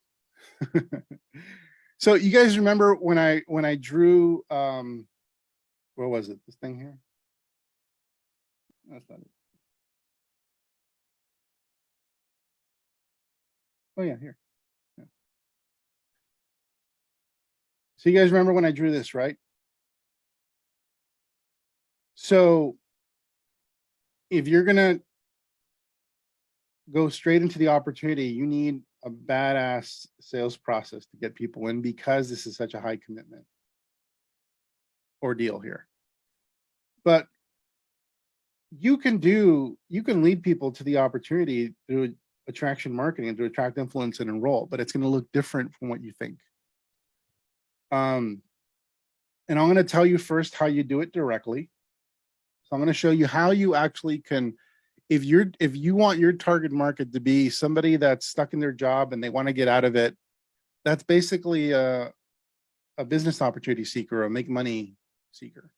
Speaker 1: So you guys remember when I drew, where was it? This thing here? That's not it. Oh yeah, here. Yeah. So you guys remember when I drew this, right? So if you're going to go straight into the opportunity, you need a badass sales process to get people in, because this is such a high commitment ordeal here. But you can lead people to the opportunity through attraction marketing and to attract influence and enroll, but it's going to look different from what you think. And I'm going to tell you first how you do it directly. So I'm going to show you how you actually can, if you want your target market to be somebody that's stuck in their job and they want to get out of it, that's basically a business opportunity seeker, or a make money seeker.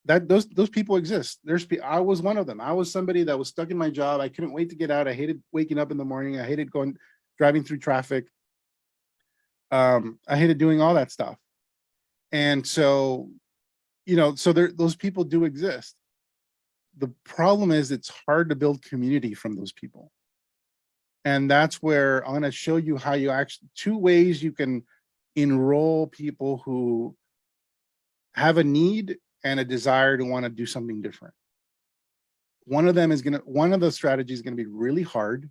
Speaker 1: Those people exist. I was one of them. I was somebody that was stuck in my job. I couldn't wait to get out. I hated waking up in the morning. I hated driving through traffic. I hated doing all that stuff. And so, those people do exist. The problem is it's hard to build community from those people. And that's where I'm going to show you how you two ways you can enroll people who have a need and a desire to want to do something different. One of the strategies is going to be really hard,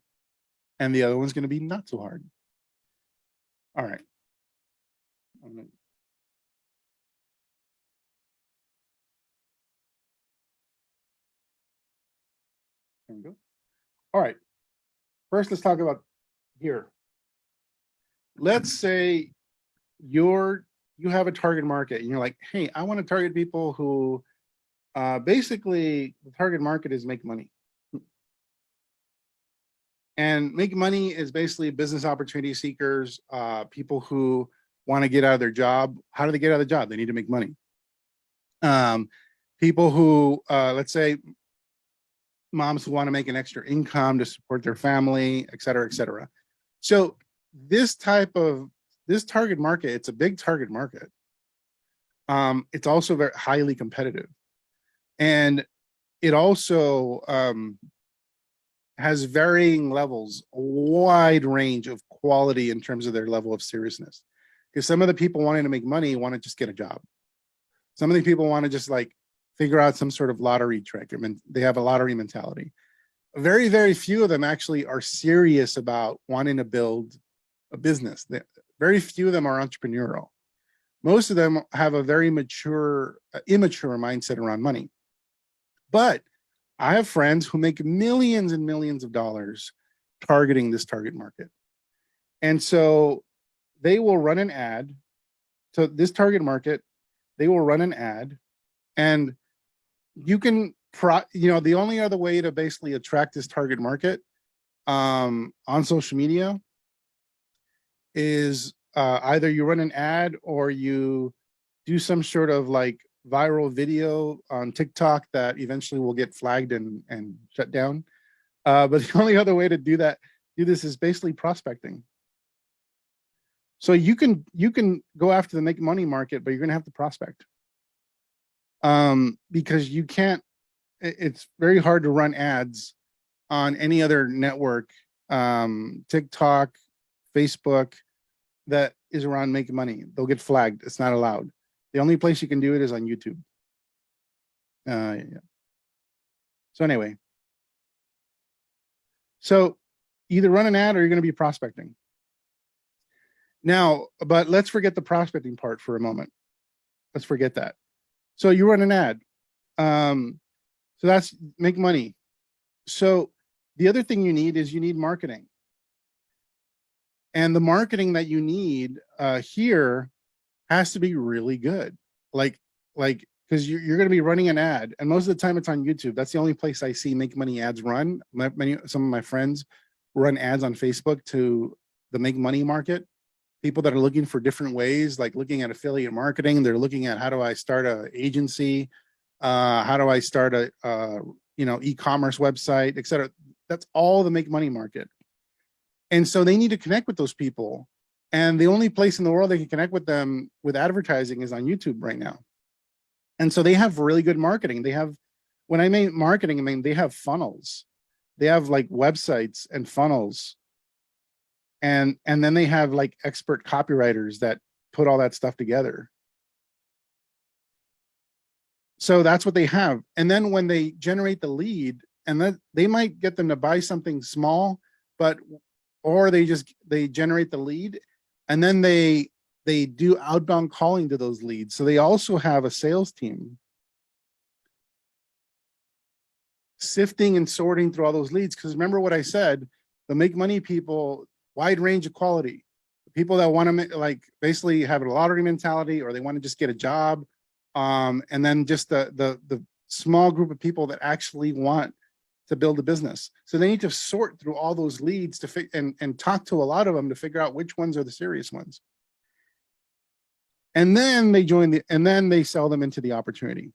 Speaker 1: and the other one's going to be not so hard. All right. There we go. All right. First, let's talk about here. Let's say you have a target market and you're like, hey, I want to target people who Basically, the target market is make money. And make money is basically business opportunity seekers, people who want to get out of their job. How do they get out of the job? They need to make money. Um, People who, let's say, moms who want to make an extra income to support their family, et cetera, et cetera. So this target market, it's a big target market. It's also very highly competitive. And it also has varying levels, a wide range of quality in terms of their level of seriousness. Because some of the people wanting to make money want to just get a job. Some of the people want to just like figure out some sort of lottery trick. I mean, they have a lottery mentality. Very, very few of them actually are serious about wanting to build a business. Very few of them are entrepreneurial. Most of them have a very immature mindset around money. But I have friends who make millions and millions of dollars targeting this target market. And so they will run an ad to this target market. They will run an ad, and you can, the only other way to basically attract this target market on social media is either you run an ad or you do some sort of like viral video on TikTok that eventually will get flagged and shut down. But the only other way to do this is basically prospecting. So you can go after the make money market, but you're going to have to prospect. Because you can't, it's very hard to run ads on any other network, TikTok, Facebook, that is around making money. They'll get flagged. It's not allowed. The only place you can do it is on YouTube. Yeah. So anyway, so either run an ad or you're going to be prospecting. Now, but let's forget the prospecting part for a moment. Let's forget that. So you run an ad. So that's make money. So the other thing you need is you need marketing. And the marketing that you need here has to be really good. Like, because you're going to be running an ad, and most of the time it's on YouTube. That's the only place I see make money ads run. Some of my friends run ads on Facebook to the make money market. People that are looking for different ways, like looking at affiliate marketing. They're looking at how do I start an agency, how do I start a e-commerce website, et cetera. That's all the make money market. And so they need to connect with those people. And the only place in the world they can connect with them with advertising is on YouTube right now. And so they have really good marketing. They have, when I mean marketing, I mean, they have funnels. They have like websites and funnels. And then they have like expert copywriters that put all that stuff together. So that's what they have. And then when they generate the lead, and then they might get them to buy something small, or they generate the lead, and then they do outbound calling to those leads. So they also have a sales team sifting and sorting through all those leads. Because remember what I said, the make money people, wide range of quality. People that want to like basically have a lottery mentality, or they want to just get a job. And then just the small group of people that actually want to build a business. So they need to sort through all those leads and talk to a lot of them to figure out which ones are the serious ones. And then they sell them into the opportunity.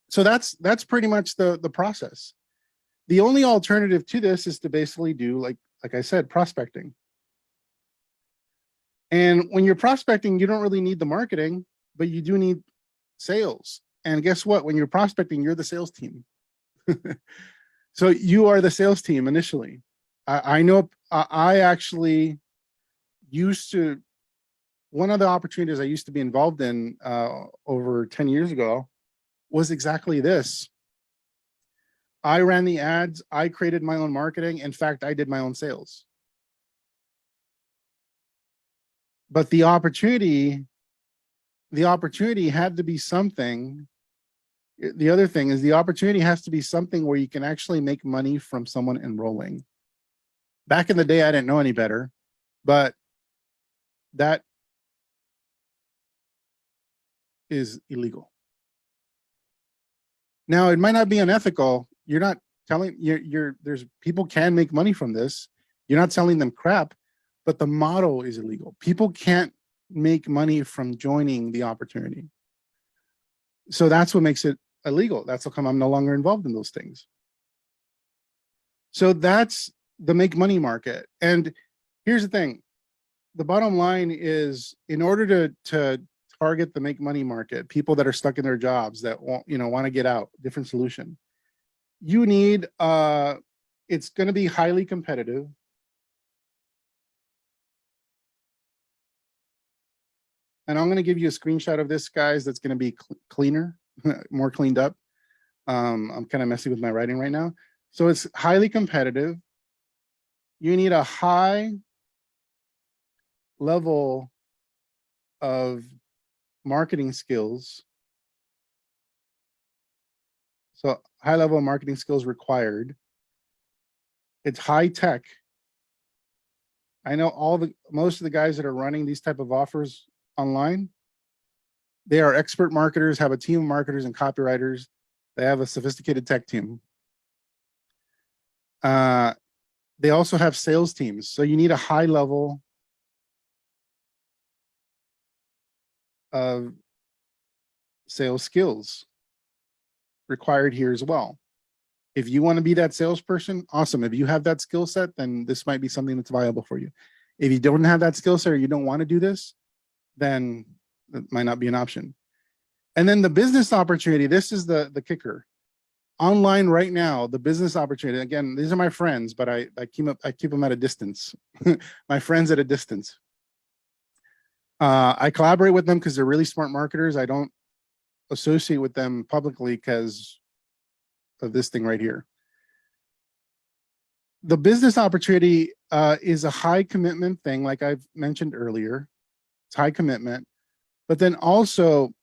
Speaker 1: So that's pretty much the process. The only alternative to this is to basically do like I said, prospecting. And when you're prospecting, you don't really need the marketing, but you do need sales. And guess what? When you're prospecting, you're the sales team. So you are the sales team initially. I know I actually used to, one of the opportunities I used to be involved in over 10 years ago was exactly this. I ran the ads. I created my own marketing. In fact, I did my own sales. But the opportunity had to be something. The other thing is the opportunity has to be something where you can actually make money from someone enrolling. Back in the day, I didn't know any better, but that is illegal. Now, it might not be unethical. You're not telling there's people can make money from this. You're not selling them crap, but the model is illegal. People can't make money from joining the opportunity. So that's what makes it illegal. That's how come I'm no longer involved in those things. So that's the make money market. And here's the thing. The bottom line is, in order to target the make money market, people that are stuck in their jobs that want to get out, different solution, you need it's going to be highly competitive. And I'm going to give you a screenshot of this, guys, that's going to be cleaner, more cleaned up. I'm kind of messy with my writing right now. So it's highly competitive. You need a high level of marketing skills. So high level of marketing skills required. It's high tech. I know most of the guys that are running these type of offers online, they are expert marketers, have a team of marketers and copywriters. They have a sophisticated tech team. They also have sales teams. So you need a high level of sales skills required here as well. If you want to be that salesperson, awesome. If you have that skill set, then this might be something that's viable for you. If you don't have that skill set or you don't want to do this, then it might not be an option. And then the business opportunity, this is the kicker. Online right now, the business opportunity, again, these are my friends, but I keep them at a distance. My friends at a distance. I collaborate with them because they're really smart marketers. I don't associate with them publicly because of this thing right here. The business opportunity is a high commitment thing, like I've mentioned earlier. It's high commitment, but then also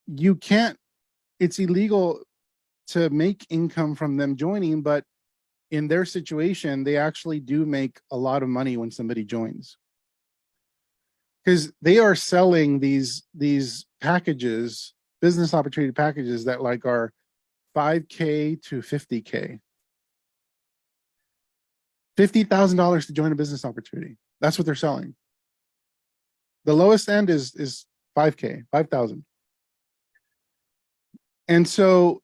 Speaker 1: it's illegal to make income from them joining, but in their situation, they actually do make a lot of money when somebody joins. Because they are selling these packages, business opportunity packages that like are $5K to $50K. $50,000 to join a business opportunity. That's what they're selling. The lowest end is 5K, 5,000. And so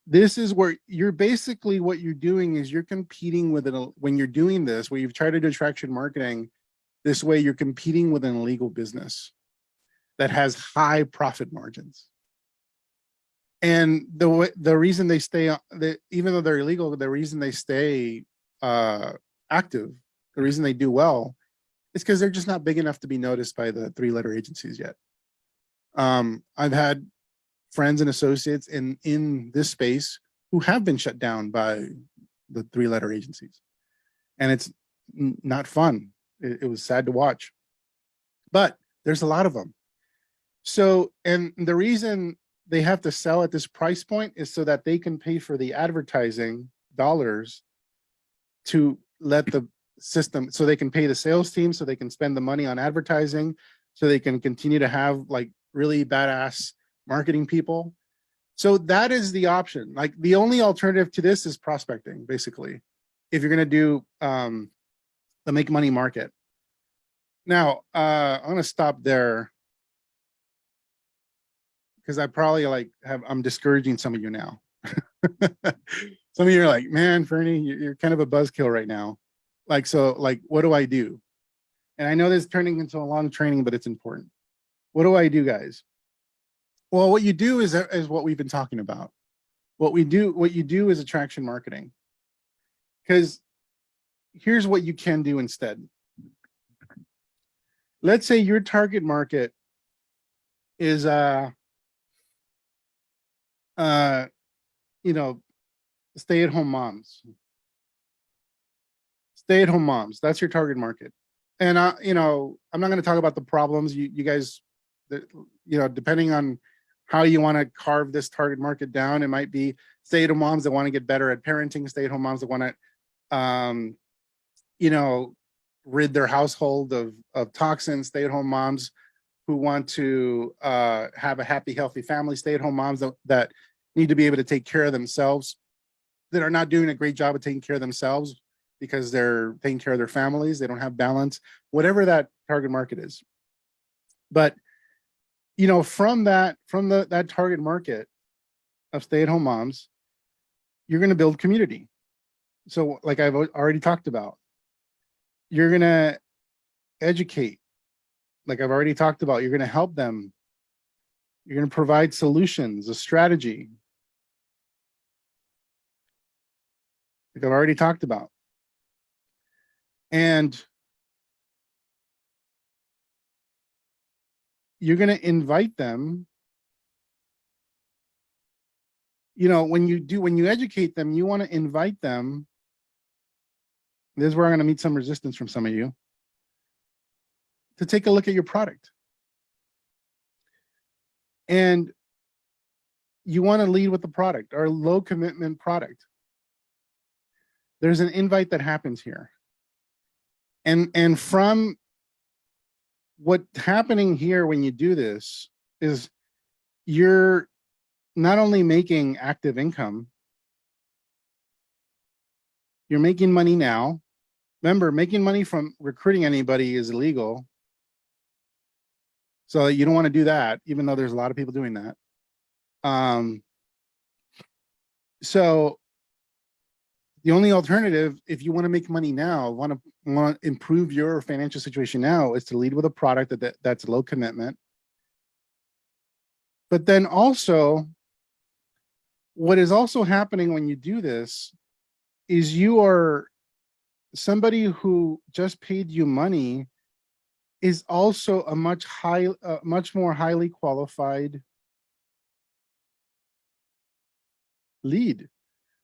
Speaker 1: this is where you're basically, what you're doing is you're competing with it when you're doing this, where you've tried to do attraction marketing this way, you're competing with an illegal business that has high profit margins. And the reason they stay, even though they're illegal, the reason they stay active, the reason they do well, is because they're just not big enough to be noticed by the 3-letter agencies yet. I've had friends and associates in this space who have been shut down by the 3-letter agencies, and it's not fun. It was sad to watch, but there's a lot of them. So, and the reason they have to sell at this price point is so that they can pay for the advertising dollars to let the system, so they can pay the sales team, so they can spend the money on advertising, so they can continue to have like really badass marketing people. So that is the option. Like the only alternative to this is prospecting, basically, if you're going to do the make money market. Now, I'm going to stop there because I probably I'm discouraging some of you now. Some of you are like, man, Fernie, you're kind of a buzzkill right now. So what do I do? And I know this is turning into a long training, but it's important. What do I do, guys? Well, what you do is what we've been talking about. What you do is attraction marketing. Because here's what you can do instead. Let's say your target market is stay-at-home moms. Stay-at-home moms, that's your target market. And I'm not going to talk about the problems. You guys, depending on how you want to carve this target market down, it might be stay-at-home moms that want to get better at parenting, stay-at-home moms that want to rid their household of toxins, stay-at-home moms who want to have a happy, healthy family, stay-at-home moms that need to be able to take care of themselves, that are not doing a great job of taking care of themselves because they're taking care of their families, they don't have balance, whatever that target market is. But from that target market of stay-at-home moms, you're going to build community. So like I've already talked about, you're going to educate. Like I've already talked about, you're going to help them. You're going to provide solutions, a strategy. Like I've already talked about. And you're going to invite them. When you educate them, you want to invite them. This is where I'm going to meet some resistance from some of you, to take a look at your product. And you want to lead with the product, or low commitment product. There's an invite that happens here. And from what's happening here when you do this is you're not only making active income, you're making money now. Remember, making money from recruiting anybody is illegal. So you don't want to do that, even though there's a lot of people doing that. So the only alternative, if you want to make money now, want to improve your financial situation now, is to lead with a product that's low commitment. But then also, what is also happening when you do this is you are somebody who just paid you money is also a much more highly qualified lead.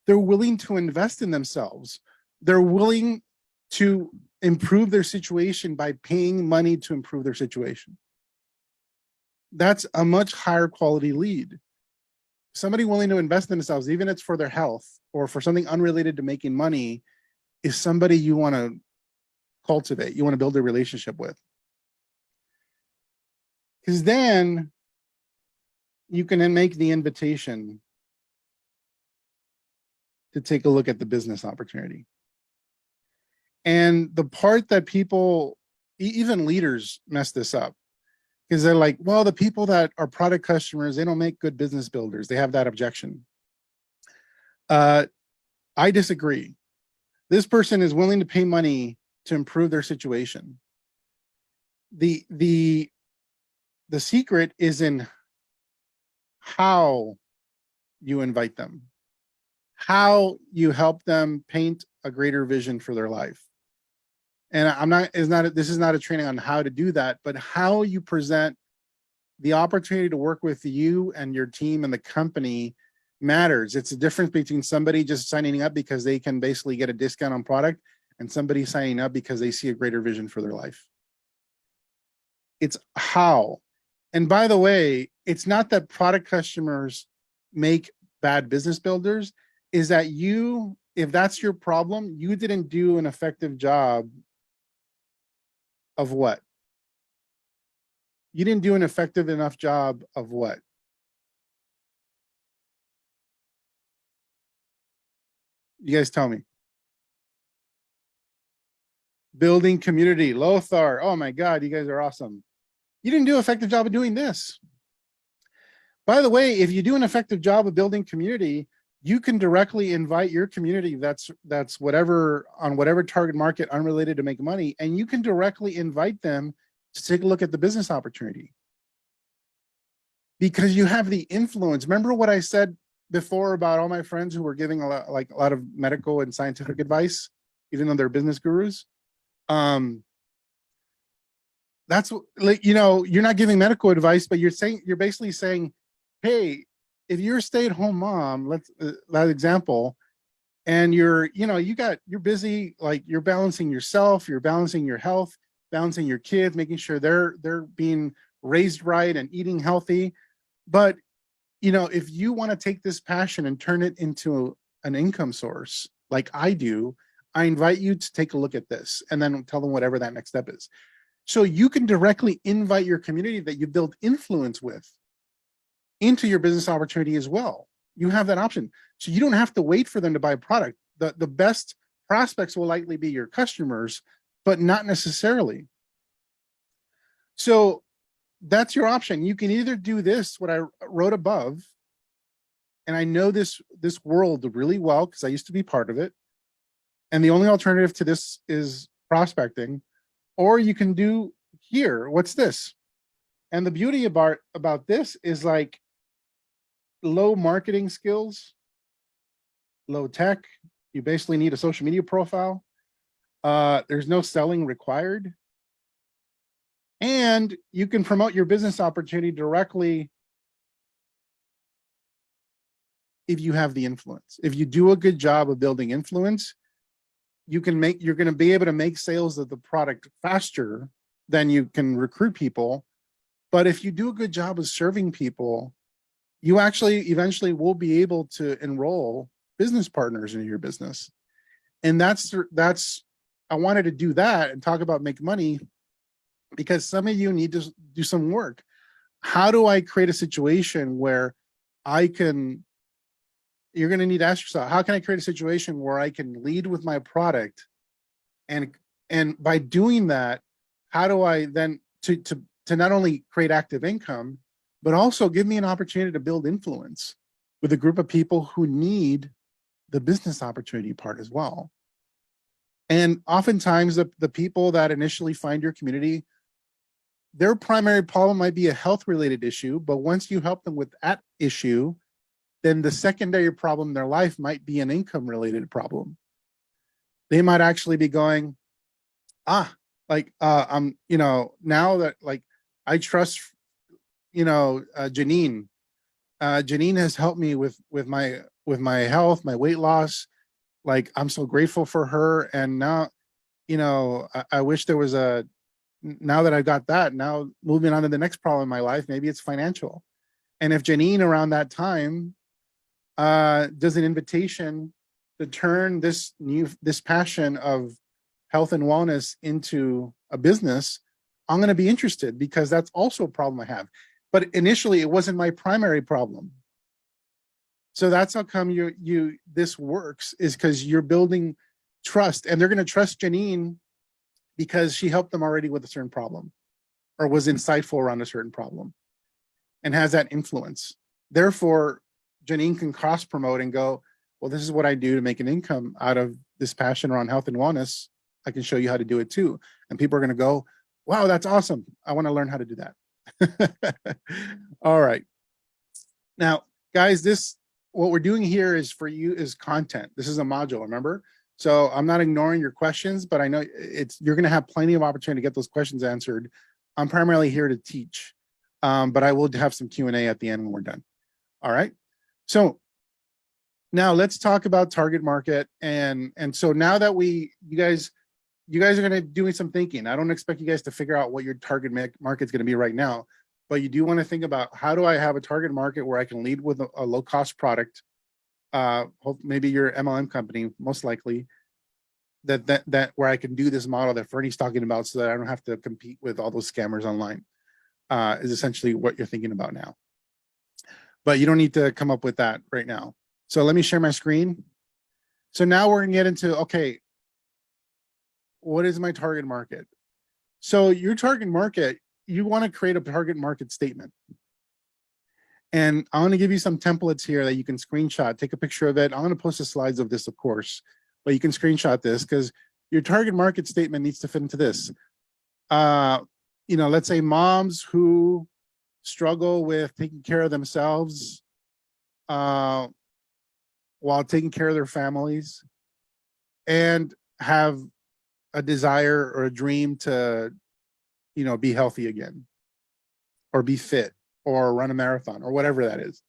Speaker 1: They're willing to invest in themselves. They're willing to improve their situation by paying money to improve their situation. That's a much higher quality lead. Somebody willing to invest in themselves, even if it's for their health or for something unrelated to making money, is somebody you want to cultivate, you want to build a relationship with. Because then you can then make the invitation to take a look at the business opportunity. And the part that people, even leaders, mess this up, because they're like, well, the people that are product customers, they don't make good business builders. They have that objection. I disagree. This person is willing to pay money to improve their situation. The secret is in how you invite them, how you help them paint a greater vision for their life. And this is not a training on how to do that, but how you present the opportunity to work with you and your team and the company matters. It's a difference between somebody just signing up because they can basically get a discount on product and somebody signing up because they see a greater vision for their life. It's how. And by the way, it's not that product customers make bad business builders, is that if that's your problem, you didn't do an effective job of what? You didn't do an effective enough job of what? You guys tell me. Building community. Lothar, oh my God, you guys are awesome. You didn't do an effective job of doing this. By the way, if you do an effective job of building community, you can directly invite your community that's whatever, on whatever target market unrelated to make money, and you can directly invite them to take a look at the business opportunity. Because you have the influence. Remember what I said before about all my friends who were giving a lot of medical and scientific advice, even though they're business gurus? That's like, you're not giving medical advice, but you're basically saying, hey, if you're a stay-at-home mom, that example, and you're busy, like you're balancing yourself, you're balancing your health, balancing your kids, making sure they're being raised right and eating healthy. But if you want to take this passion and turn it into an income source, like I do, I invite you to take a look at this and then tell them whatever that next step is. So you can directly invite your community that you build influence with into your business opportunity as well. you have that option. So you don't have to wait for them to buy a product. The best prospects will likely be your customers, but not necessarily. So that's your option. You can either do this, what I wrote above, and I know this world really well because I used to be part of it. And the only alternative to this is prospecting, or you can do here. What's this? And the beauty about this is like low marketing skills, low tech. You basically need a social media profile. There's no selling required. And you can promote your business opportunity directly if you have the influence. If you do a good job of building influence, you're going to be able to make sales of the product faster than you can recruit people. But if you do a good job of serving people, you actually eventually will be able to enroll business partners into your business. And that's I wanted to do that and talk about make money because some of you need to do some work. How do I create a situation where you're going to need to ask yourself, how can I create a situation where I can lead with my product? And by doing that, how do I then to not only create active income, but also give me an opportunity to build influence with a group of people who need the business opportunity part as well. And oftentimes the people that initially find your community, their primary problem might be a health related issue, but once you help them with that issue, then the secondary problem in their life might be an income related problem. They might actually be going, now that like I trust, Janine. Janine has helped me with my health, my weight loss. Like I'm so grateful for her. And now, I wish there was now that I got that, now moving on to the next problem in my life, maybe it's financial. And if Janine around that time does an invitation to turn this passion of health and wellness into a business, I'm going to be interested because that's also a problem I have. But initially it wasn't my primary problem. So that's how come this works, is because you're building trust, and they're going to trust Janine because she helped them already with a certain problem or was insightful around a certain problem and has that influence. Therefore, Janine can cross promote and go, well, this is what I do to make an income out of this passion around health and wellness. I can show you how to do it too. And people are going to go, wow, that's awesome. I want to learn how to do that. All right. Now, guys, what we're doing here is for you is content. This is a module, remember? So I'm not ignoring your questions, but I know you're going to have plenty of opportunity to get those questions answered. I'm primarily here to teach, but I will have some Q&A at the end when we're done. All right. So now let's talk about target market. And so now that you guys are going to do some thinking. I don't expect you guys to figure out what your target market is going to be right now, but you do want to think about, how do I have a target market where I can lead with a low cost product? Maybe your MLM company, most likely, that where I can do this model that Fernie's talking about, so that I don't have to compete with all those scammers online, is essentially what you're thinking about now. But you don't need to come up with that right now. So let me share my screen. So now we're gonna get into, okay, what is my target market? So your target market, you want to create a target market statement. And I'm going to give you some templates here that you can screenshot, take a picture of it. I'm going to post the slides of this, of course, but you can screenshot this because your target market statement needs to fit into this. Let's say moms who struggle with taking care of themselves while taking care of their families and have a desire or a dream to, be healthy again or be fit or run a marathon or whatever that is.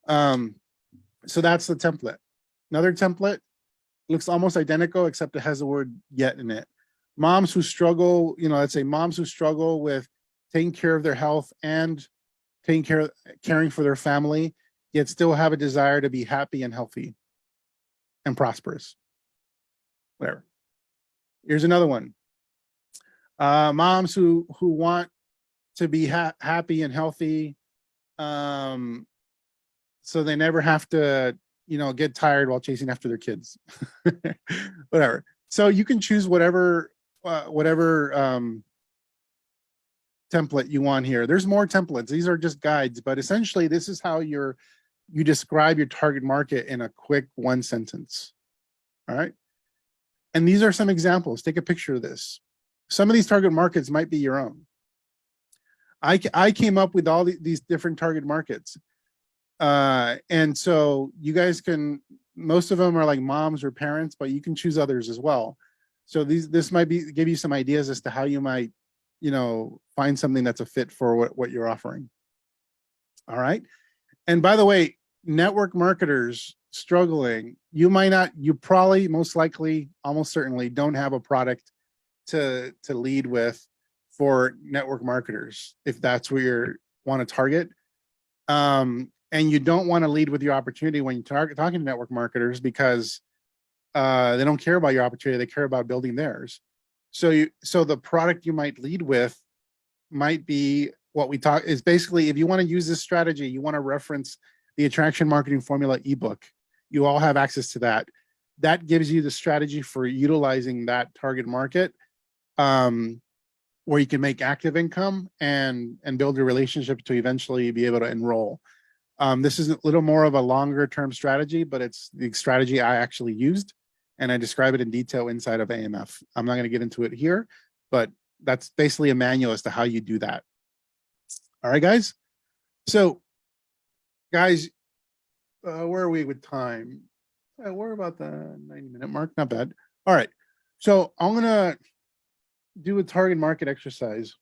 Speaker 1: So that's the template. Another template looks almost identical, except it has the word yet in it. Moms who struggle, let's say moms who struggle with taking care of their health and caring for their family, yet still have a desire to be happy and healthy and prosperous. Whatever. Here's another one. Moms who want to be happy and healthy, so they never have to, get tired while chasing after their kids. Whatever. So you can choose whatever template you want here. There's more templates. These are just guides, but essentially this is how you describe your target market in a quick one sentence. All right. And these are some examples. Take a picture of this. Some of these target markets might be your own. I came up with all these different target markets. And so you guys can, most of them are like moms or parents, but you can choose others as well. So this might give you some ideas as to how you might, find something that's a fit for what you're offering. All right. And by the way, network marketers struggling, you probably most likely, almost certainly don't have a product to lead with for network marketers, if that's where you want to target. And you don't want to lead with your opportunity when you're talking to network marketers, because they don't care about your opportunity. They care about building theirs. So the product you might lead with might be what we talk is basically, if you want to use this strategy, you want to reference the Attraction Marketing Formula ebook. You all have access to that. That gives you the strategy for utilizing that target market, where you can make active income and build a relationship to eventually be able to enroll. This is a little more of a longer term strategy, but it's the strategy I actually used, and I describe it in detail inside of AMF. I'm not going to get into it here, but that's basically a manual as to how you do that. All right, guys. So, guys, where are we with time? We're about the 90-minute mark. Not bad. All right. So I'm going to do a target market exercise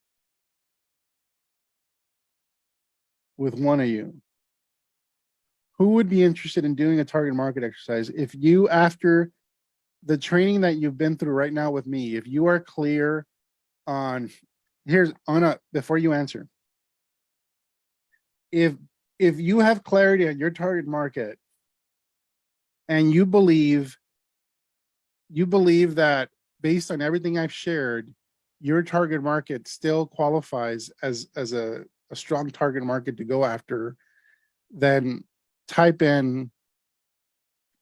Speaker 1: with one of you. Who would be interested in doing a target market exercise? If you, after the training that you've been through right now with me, if you are clear on, before you answer, if you have clarity on your target market and you believe that based on everything I've shared, your target market still qualifies as a strong target market to go after, then type in,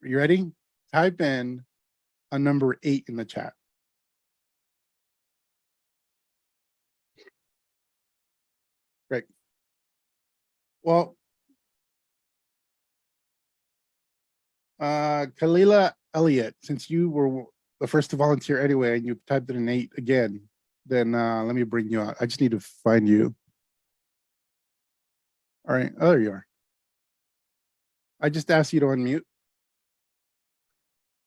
Speaker 1: are you ready? Type in a number 8 in the chat. Great. Well, Kalila Elliott, since you were the first to volunteer anyway, and you typed in an 8 again, then let me bring you out. I just need to find you. All right. Oh, there you are. I just asked you to unmute.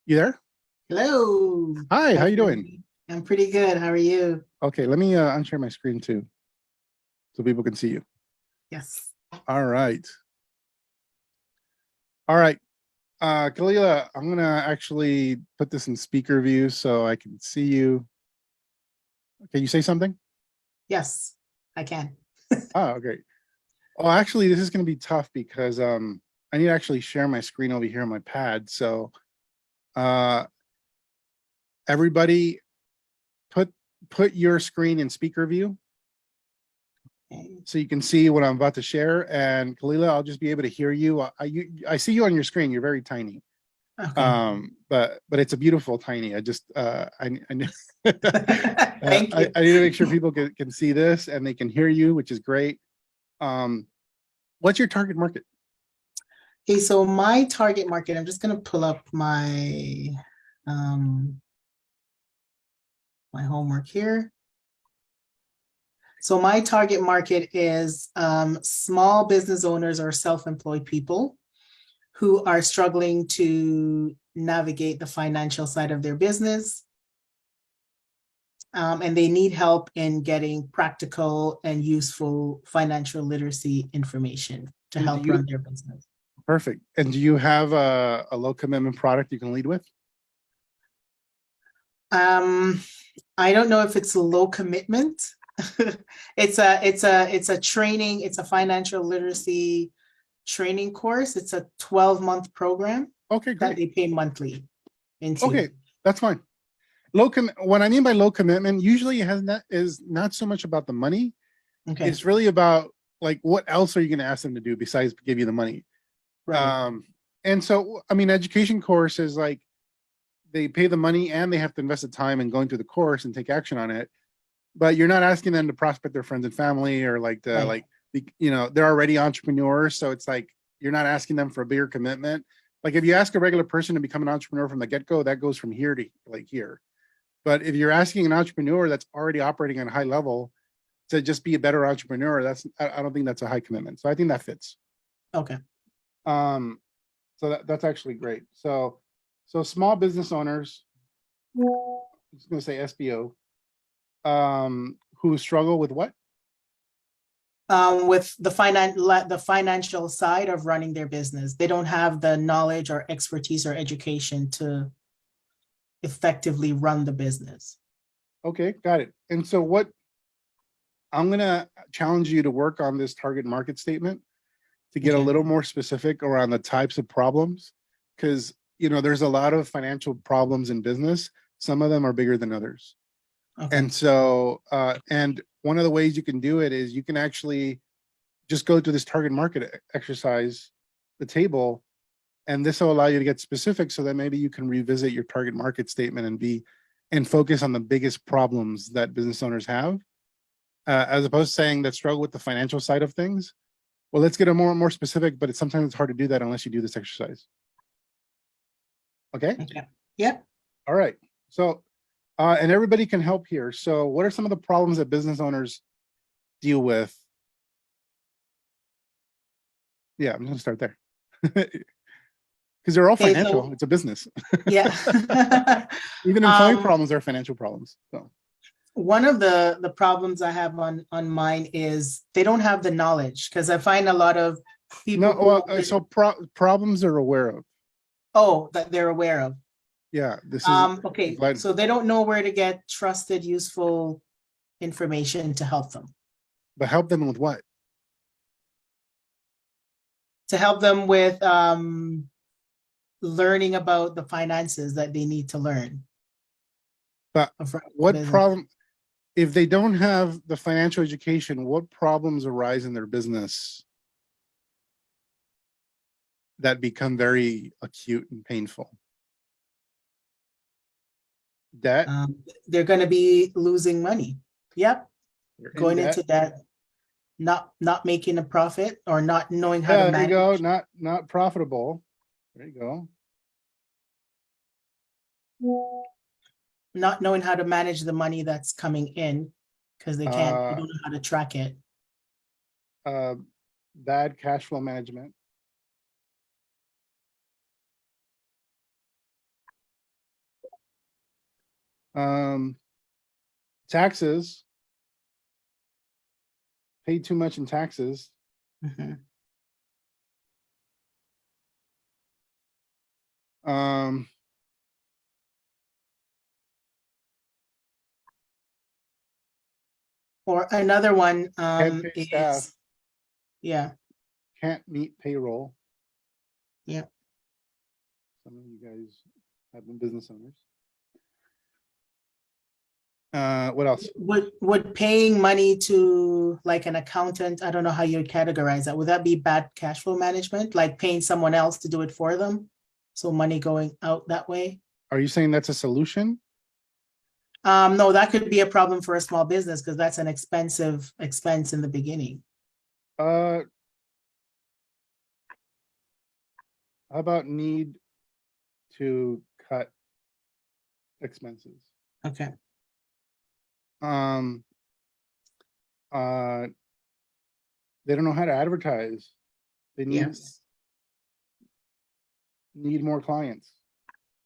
Speaker 1: You there?
Speaker 2: Hello.
Speaker 1: Hi, how you doing?
Speaker 2: I'm pretty good. How are you?
Speaker 1: Okay, let me unshare my screen too, so people can see you.
Speaker 2: Yes.
Speaker 1: All right. All right. Kalila, I'm gonna actually put this in speaker view so I can see you. Can you say something?
Speaker 2: Yes, I can.
Speaker 1: Oh, okay. Oh, actually, this is gonna be tough because I need to actually share my screen over here on my pad. So everybody put your screen in speaker view so you can see what I'm about to share. And Kalila, I'll just be able to hear you. I see you on your screen. You're very tiny.
Speaker 2: Okay.
Speaker 1: But it's a beautiful tiny. I just I
Speaker 2: Thank you.
Speaker 1: I need to make sure people can see this and they can hear you, which is great. What's your target market?
Speaker 2: Okay, so my target market, I'm just gonna pull up my my homework here. So my target market is small business owners or self-employed people who are struggling to navigate the financial side of their business. And they need help in getting practical and useful financial literacy information to help run their business.
Speaker 1: Perfect. And do you have a low commitment product you can lead with?
Speaker 2: I don't know if it's a low commitment. It's a training, it's a financial literacy training course. It's a 12-month program.
Speaker 1: Okay, great.
Speaker 2: That they pay monthly into.
Speaker 1: Okay, that's fine. What I mean by low commitment usually is not so much about the money.
Speaker 2: Okay.
Speaker 1: It's really about like, what else are you going to ask them to do besides give you the money?
Speaker 2: Right.
Speaker 1: And so, I mean, education course is like, they pay the money and they have to invest the time in going through the course and take action on it. But you're not asking them to prospect their friends and family or like to
Speaker 2: Right.
Speaker 1: they're already entrepreneurs. So it's like, you're not asking them for a bigger commitment. Like if you ask a regular person to become an entrepreneur from the get-go, that goes from here to like here. But if you're asking an entrepreneur that's already operating at a high level to just be a better entrepreneur, I don't think that's a high commitment. So I think that fits.
Speaker 2: Okay.
Speaker 1: Um, so that's actually great. So small business owners, I'm just gonna say SBO, who struggle with what?
Speaker 2: With the financial side of running their business, they don't have the knowledge or expertise or education to effectively run the business.
Speaker 1: Okay, got it. And so I'm gonna challenge you to work on this target market statement to get a
Speaker 2: Okay.
Speaker 1: little more specific around the types of problems. Because, there's a lot of financial problems in business. Some of them are bigger than others.
Speaker 2: Okay.
Speaker 1: And so, and one of the ways you can do it is you can actually just go to this target market exercise, the table, and this will allow you to get specific so that maybe you can revisit your target market statement and focus on the biggest problems that business owners have, as opposed to saying that struggle with the financial side of things. Well, let's get a more specific, but sometimes it's hard to do that unless you do this exercise. Okay.
Speaker 2: Okay. Yep.
Speaker 1: All right. So, and everybody can help here. So what are some of the problems that business owners deal with? Yeah, I'm gonna start there. Because they're all
Speaker 2: Okay,
Speaker 1: financial.
Speaker 2: so
Speaker 1: It's a business.
Speaker 2: yeah.
Speaker 1: Even employee
Speaker 2: Um,
Speaker 1: problems are financial problems. So
Speaker 2: One of the problems I have on mine is they don't have the knowledge, because I find a lot of people
Speaker 1: no, well,
Speaker 2: who
Speaker 1: so problems they're aware of.
Speaker 2: that they're aware of.
Speaker 1: Yeah, this is
Speaker 2: Okay,
Speaker 1: glad,
Speaker 2: so they don't know where to get trusted, useful information to help them.
Speaker 1: but help them with what?
Speaker 2: To help them with learning about the finances that they need to learn.
Speaker 1: But
Speaker 2: of running a
Speaker 1: what
Speaker 2: business.
Speaker 1: problem? If they don't have the financial education, what problems arise in their business that become very acute and painful? Debt.
Speaker 2: They're going to be losing money. Yep.
Speaker 1: You're in
Speaker 2: Going
Speaker 1: debt.
Speaker 2: into debt, not making a profit, or not knowing how
Speaker 1: Yeah,
Speaker 2: to
Speaker 1: there you
Speaker 2: manage.
Speaker 1: go. Not profitable. There you go.
Speaker 2: Not knowing how to manage the money that's coming in, because they don't know how to track it.
Speaker 1: Bad cash flow management. Taxes. Pay too much in taxes.
Speaker 2: Mhm.
Speaker 1: Um,
Speaker 2: Or another one
Speaker 1: Can't pay staff.
Speaker 2: is, yeah,
Speaker 1: Can't meet payroll.
Speaker 2: yeah.
Speaker 1: Some of you guys have been business owners. What else?
Speaker 2: Would paying money to like an accountant, I don't know how you would categorize that. Would that be bad cash flow management? Like paying someone else to do it for them? So money going out that way?
Speaker 1: Are you saying that's a solution?
Speaker 2: No, that could be a problem for a small business, because that's an expensive expense in the beginning.
Speaker 1: How about need to cut expenses?
Speaker 2: Okay.
Speaker 1: They don't know how to advertise. They
Speaker 2: Yes.
Speaker 1: need more clients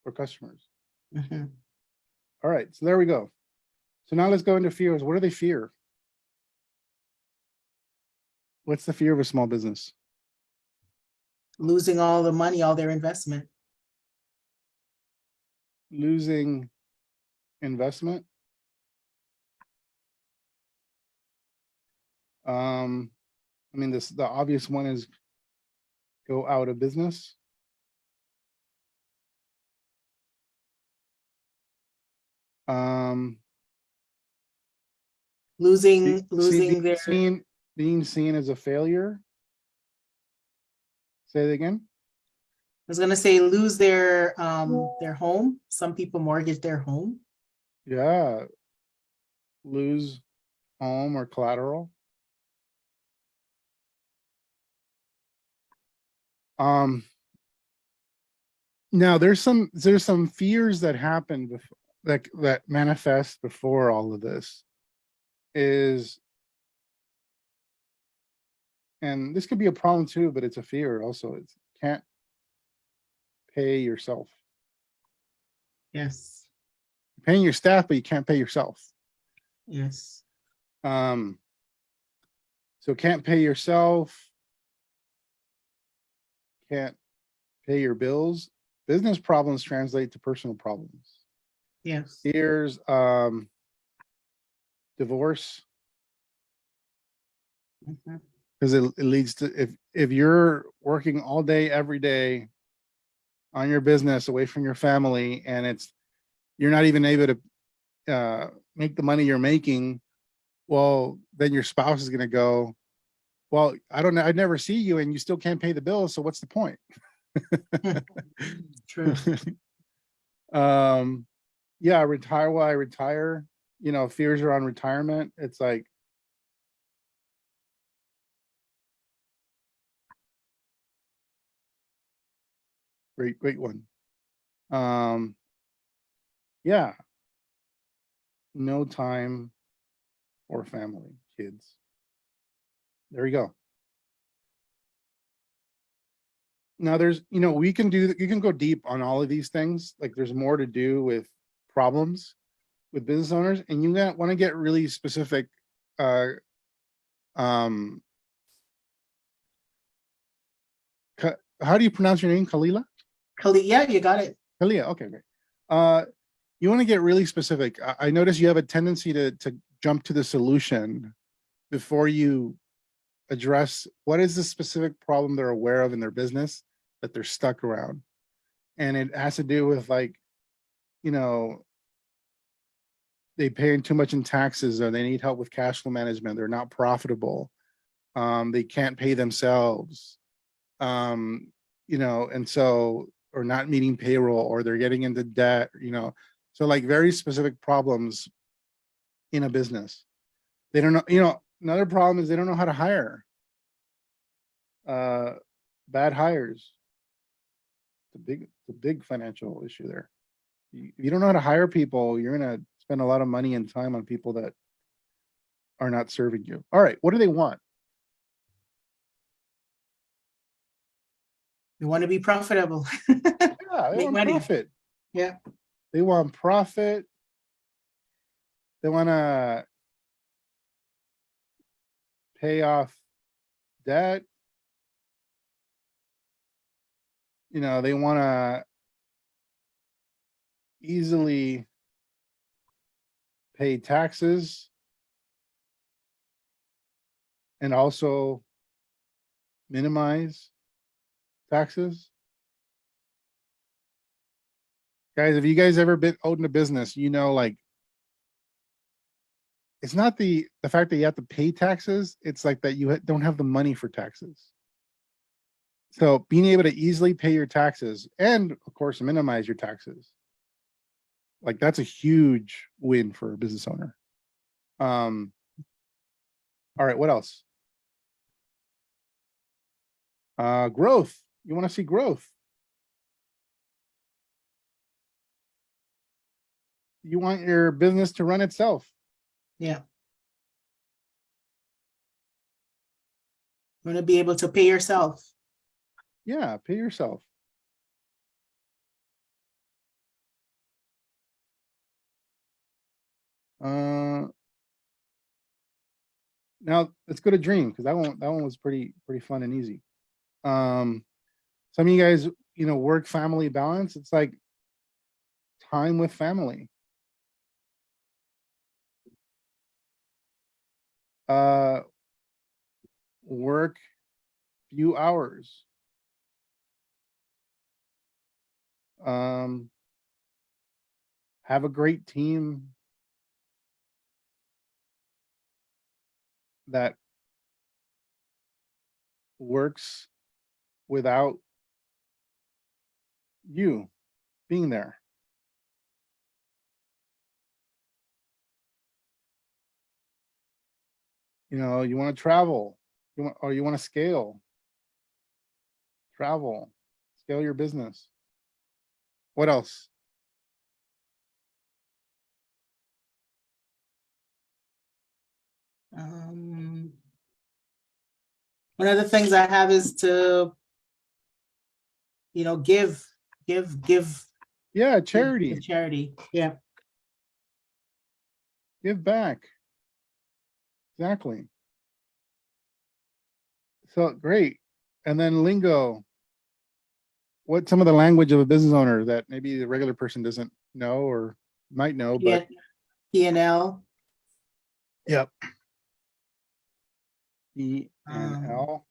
Speaker 1: or customers.
Speaker 2: Mhm.
Speaker 1: All right, so there we go. So now let's go into fears. What do they fear? What's the fear of a small business?
Speaker 2: Losing all the money, all their investment.
Speaker 1: Losing investment. I mean, the obvious one is go out of business.
Speaker 2: Losing their,
Speaker 1: Being seen as a failure. Say it again.
Speaker 2: I was gonna say lose their home. Some people mortgage their home.
Speaker 1: Yeah. Lose home or collateral. Um, now there's some fears that happen before that manifest before all of this is, and this could be a problem too, but it's a fear also. It's can't pay yourself.
Speaker 2: Yes,
Speaker 1: You're paying your staff, but you can't pay yourself.
Speaker 2: yes.
Speaker 1: Um, so can't pay yourself, can't pay your bills. Business problems translate to personal problems.
Speaker 2: Yes.
Speaker 1: Fears, divorce,
Speaker 2: Mhm.
Speaker 1: because it leads to, if you're working all day every day on your business away from your family, and it's you're not even able to make the money you're making, well, then your spouse is going to go, well, I don't know, I'd never see you and you still can't pay the bills, so what's the point?
Speaker 2: True.
Speaker 1: um yeah, retire while I retire, fears around retirement. It's like, great one. um yeah, no time for family, kids. There you go. Now there's, we can do you can go deep on all of these things. Like there's more to do with problems with business owners, and you want to get really specific. uh um how do you pronounce your name? Kalila?
Speaker 2: Khalid, yeah, you got it.
Speaker 1: Kalia, okay, great. You want to get really specific. I notice you have a tendency to jump to the solution before you address what is the specific problem they're aware of in their business that they're stuck around. And it has to do with, like, you know, they pay too much in taxes, or they need help with cash flow management. They're not profitable. They can't pay themselves. Um, and so, or not meeting payroll, or they're getting into debt, so like very specific problems in a business. They don't know, another problem is they don't know how to hire. Uh, Bad hires. The big financial issue there. If you don't know how to hire people, you're gonna spend a lot of money and time on people that are not serving you. All right, what do they want?
Speaker 2: You want to be profitable.
Speaker 1: Yeah, they
Speaker 2: Make
Speaker 1: want
Speaker 2: money.
Speaker 1: profit.
Speaker 2: Yeah.
Speaker 1: They want profit. They want to pay off debt. They want to easily pay taxes and also minimize taxes. Guys, have you guys ever been owned a business? Like, it's not the fact that you have to pay taxes. It's like that you don't have the money for taxes. So being able to easily pay your taxes and, of course, minimize your taxes, like, that's a huge win for a business owner. Um, all right, what else? Growth. You want to see growth. You want your business to run itself.
Speaker 2: Yeah. You want to be able to pay yourself.
Speaker 1: Yeah, pay yourself. Now let's go to dream, because that one was pretty fun and easy. Some of you guys, work family balance. It's like time with family. Uh, Work few hours. Um, have a great team that works without you being there. You know, you want to travel, you want to scale, travel, scale your business. What else?
Speaker 2: Um, one of the things I have is to, give
Speaker 1: Yeah,
Speaker 2: to
Speaker 1: charity,
Speaker 2: charity. Yeah.
Speaker 1: give back. Exactly. So great. And then lingo. What some of the language of a business owner that maybe the regular person doesn't know or might know, but
Speaker 2: P&L.
Speaker 1: yep. E and
Speaker 2: um,
Speaker 1: L.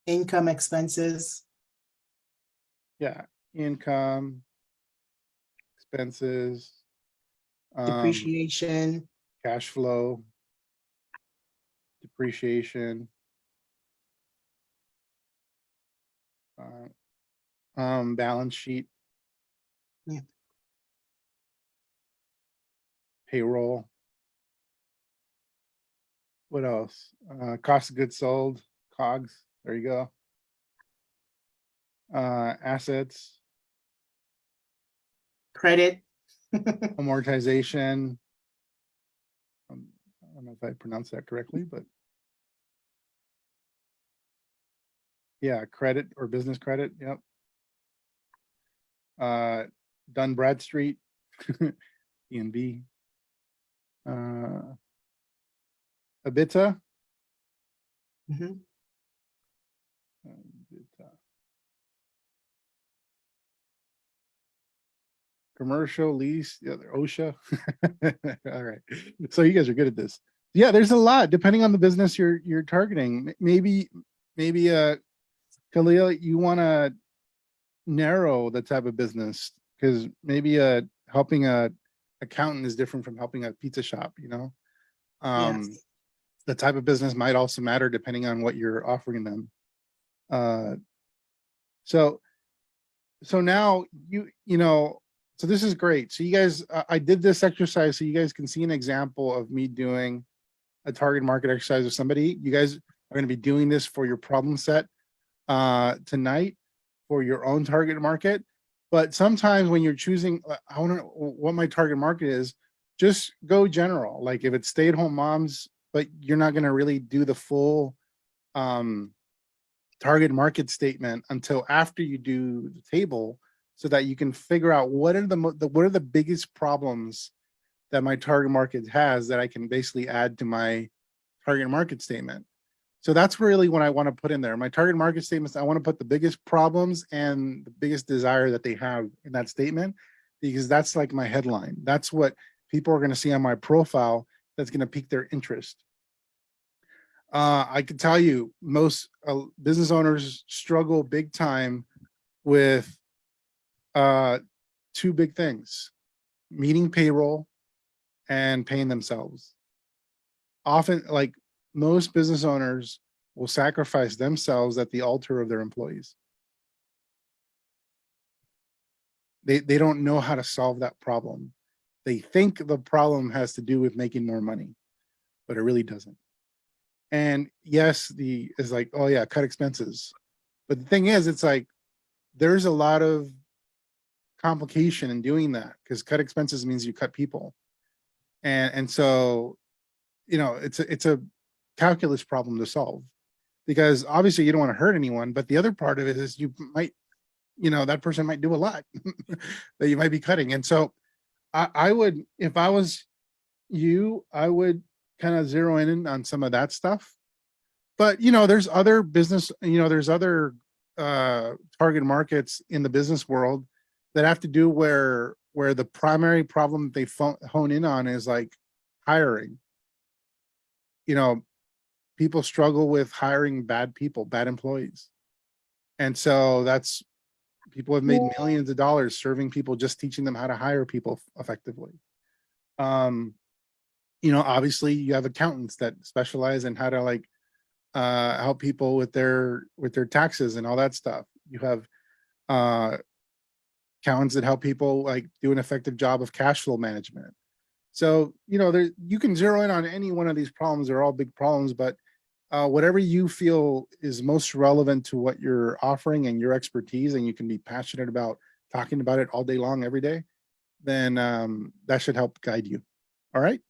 Speaker 2: income, expenses,
Speaker 1: Yeah. Income, expenses,
Speaker 2: depreciation,
Speaker 1: cash flow, depreciation, balance sheet,
Speaker 2: Yeah.
Speaker 1: payroll. What else? Cost of goods sold, COGS. There you go. Assets,
Speaker 2: credit.
Speaker 1: amortization. I don't know if I pronounced that correctly, but yeah, credit or business credit. Yep. Dun Bradstreet, DNB. EBITDA.
Speaker 2: Mhm.
Speaker 1: Commercial lease, the other OSHA. All right. So you guys are good at this. Yeah, there's a lot depending on the business you're targeting. Maybe Khalil, you want to narrow the type of business because maybe helping a accountant is different from helping a pizza shop, you know.
Speaker 2: Yes.
Speaker 1: The type of business might also matter depending on what you're offering them. Uh so so now so this is great. So you guys, I did this exercise so you guys can see an example of me doing a target market exercise with somebody. You guys are going to be doing this for your problem set tonight for your own target market. But sometimes when you're choosing, I want to know what my target market is, just go general. Like if it's stay-at-home moms, but you're not going to really do the full target market statement until after you do the table, so that you can figure out what are the biggest problems that my target market has that I can basically add to my target market statement. So that's really what I want to put in there. My target market statements, I want to put the biggest problems and the biggest desire that they have in that statement, because that's like my headline. That's what people are going to see on my profile that's going to pique their interest. I can tell you most business owners struggle big time with two big things: meeting payroll and paying themselves. Often, like most business owners will sacrifice themselves at the altar of their employees. They don't know how to solve that problem. They think the problem has to do with making more money, but it really doesn't. And yes, is like, oh yeah, cut expenses. But the thing is, it's like there's a lot of complication in doing that, because cut expenses means you cut people. And so, it's a calculus problem to solve, because obviously you don't want to hurt anyone, but the other part of it is you might, that person might do a lot that you might be cutting. And so I would, if I was you, I would kind of zero in on some of that stuff. But there's other business, there's other target markets in the business world that have to do where the primary problem they hone in on is like hiring. People struggle with hiring bad people, bad employees. And so that's, people have made millions of dollars serving people, just teaching them how to hire people effectively. Obviously you have accountants that specialize in how to help people with their taxes and all that stuff. You have accountants that help people like do an effective job of cash flow management. So, you know, there, you can zero in on any one of these problems. They're all big problems, but whatever you feel is most relevant to what you're offering and your expertise, and you can be passionate about talking about it all day long, every day, then that should help guide you. All right.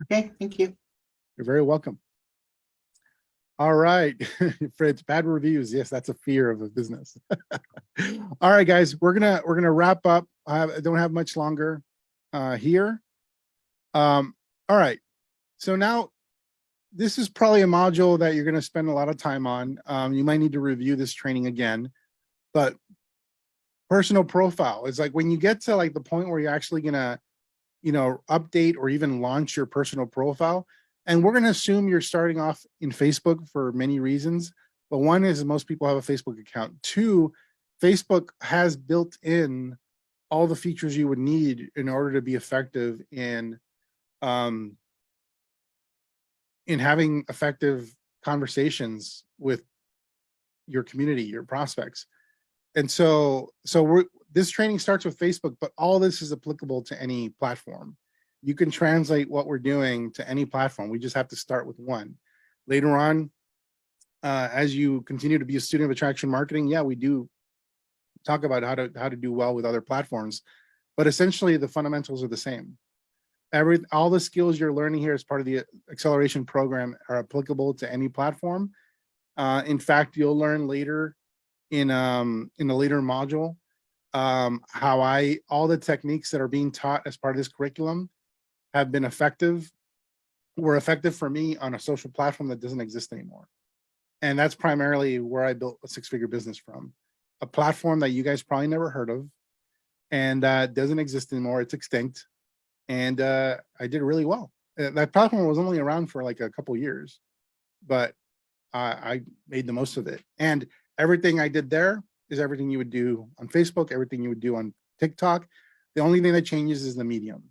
Speaker 2: Okay, thank you.
Speaker 1: You're very welcome. All right, Fritz, bad reviews. Yes, that's a fear of a business. All right, guys, we're gonna wrap up. I don't have much longer here. All right, so now this is probably a module that you're gonna spend a lot of time on. You might need to review this training again, but personal profile is like when you get to like the point where you're actually gonna, you know, update or even launch your personal profile. And we're going to assume you're starting off in Facebook for many reasons. But one is most people have a Facebook account. Two, Facebook has built in all the features you would need in order to be effective in having effective conversations with your community, your prospects. And so this training starts with Facebook, but all this is applicable to any platform. You can translate what we're doing to any platform. We just have to start with one. Later on, as you continue to be a student of attraction marketing, yeah, we do talk about how to do well with other platforms, but essentially the fundamentals are the same. All the skills you're learning here as part of the acceleration program are applicable to any platform. In fact, you'll learn later in a later module how all the techniques that are being taught as part of this curriculum have been were effective for me on a social platform that doesn't exist anymore. And that's primarily where I built a six-figure business from. A platform that you guys probably never heard of and doesn't exist anymore. It's extinct. And I did really well. That platform was only around for like a couple years, but I made the most of it. And everything I did there is everything you would do on Facebook, everything you would do on TikTok. The only thing that changes is the medium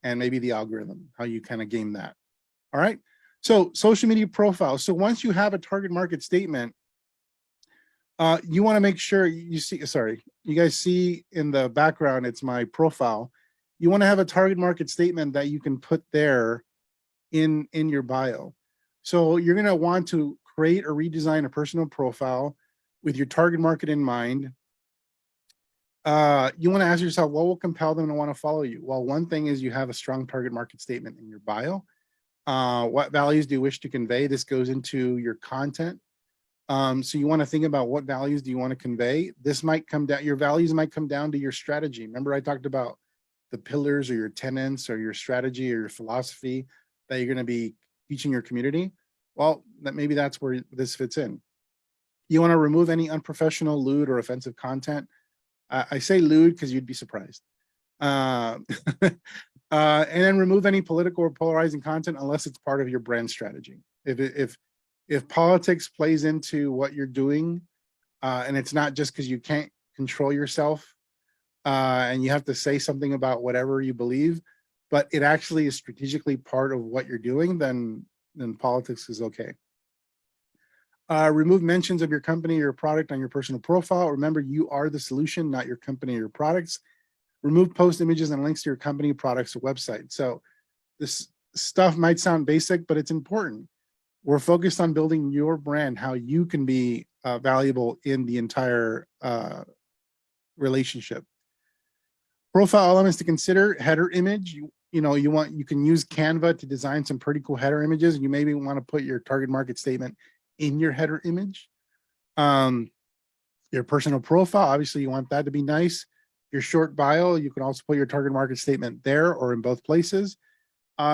Speaker 1: and maybe the algorithm, how you kind of game that. All right. So social media profile. So once you have a target market statement, you want to make sure you see, sorry, you guys see in the background, it's my profile. You want to have a target market statement that you can put there in your bio. So you're going to want to create or redesign a personal profile with your target market in mind. You want to ask yourself, what will compel them to want to follow you? Well, one thing is you have a strong target market statement in your bio. What values do you wish to convey? This goes into your content. So you want to think about what values do you want to convey? This might come down, your values might come down to your strategy. Remember I talked about the pillars or your tenets or your strategy or your philosophy that you're going to be teaching your community. Well, maybe that's where this fits in. You want to remove any unprofessional, lewd, or offensive content. I say lewd because you'd be surprised. And then remove any political or polarizing content unless it's part of your brand strategy. If politics plays into what you're doing, and it's not just because you can't control yourself, and you have to say something about whatever you believe, but it actually is strategically part of what you're doing, then politics is okay. Remove mentions of your company or your product on your personal profile. Remember, you are the solution, not your company or your products. Remove post images and links to your company, products, or website. So this stuff might sound basic, but it's important. We're focused on building your brand, how you can be valuable in the entire relationship. Profile elements to consider: header image. You can use Canva to design some pretty cool header images. You maybe want to put your target market statement in your header image. Your personal profile, obviously you want that to be nice. Your short bio, you can also put your target market statement there or in both places.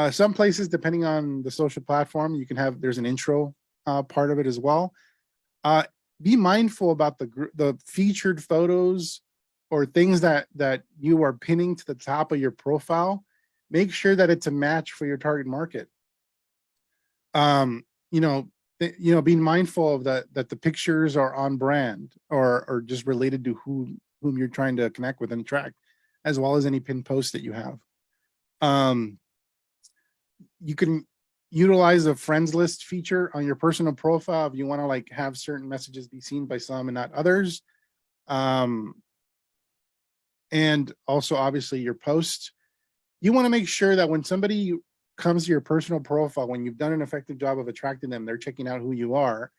Speaker 1: Some places, depending on the social platform, you can have, there's an intro part of it as well. Be mindful about the featured photos or things that you are pinning to the top of your profile. Make sure that it's a match for your target market. Being mindful of that the pictures are on brand or just related to whom you're trying to connect with and attract, as well as any pinned posts that you have. You can utilize a friends list feature on your personal profile if you want to like have certain messages be seen by some and not others. And also obviously your post. You want to make sure that when somebody comes to your personal profile, when you've done an effective job of attracting them, they're checking out who you are,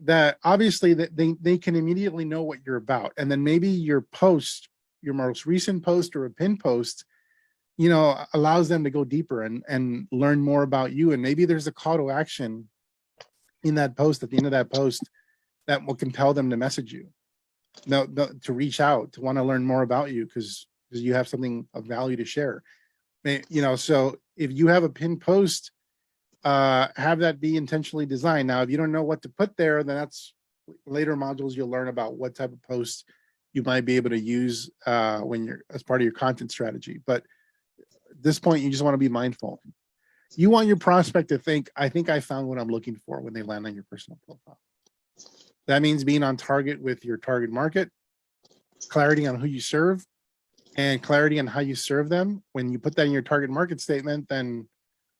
Speaker 1: that obviously that they can immediately know what you're about. And then maybe your post, your most recent post or a pin post, you know, allows them to go deeper and learn more about you. And maybe there's a call to action in that post at the end of that post that will compel them to message you, no, to reach out, to want to learn more about you because you have something of value to share. You know, so if you have a pin post, have that be intentionally designed. Now, if you don't know what to put there, then that's later modules you'll learn about what type of posts you might be able to use when you're as part of your content strategy. But at this point, you just want to be mindful. You want your prospect to think, I think I found what I'm looking for when they land on your personal profile. That means being on target with your target market, clarity on who you serve, and clarity on how you serve them. When you put that in your target market statement, then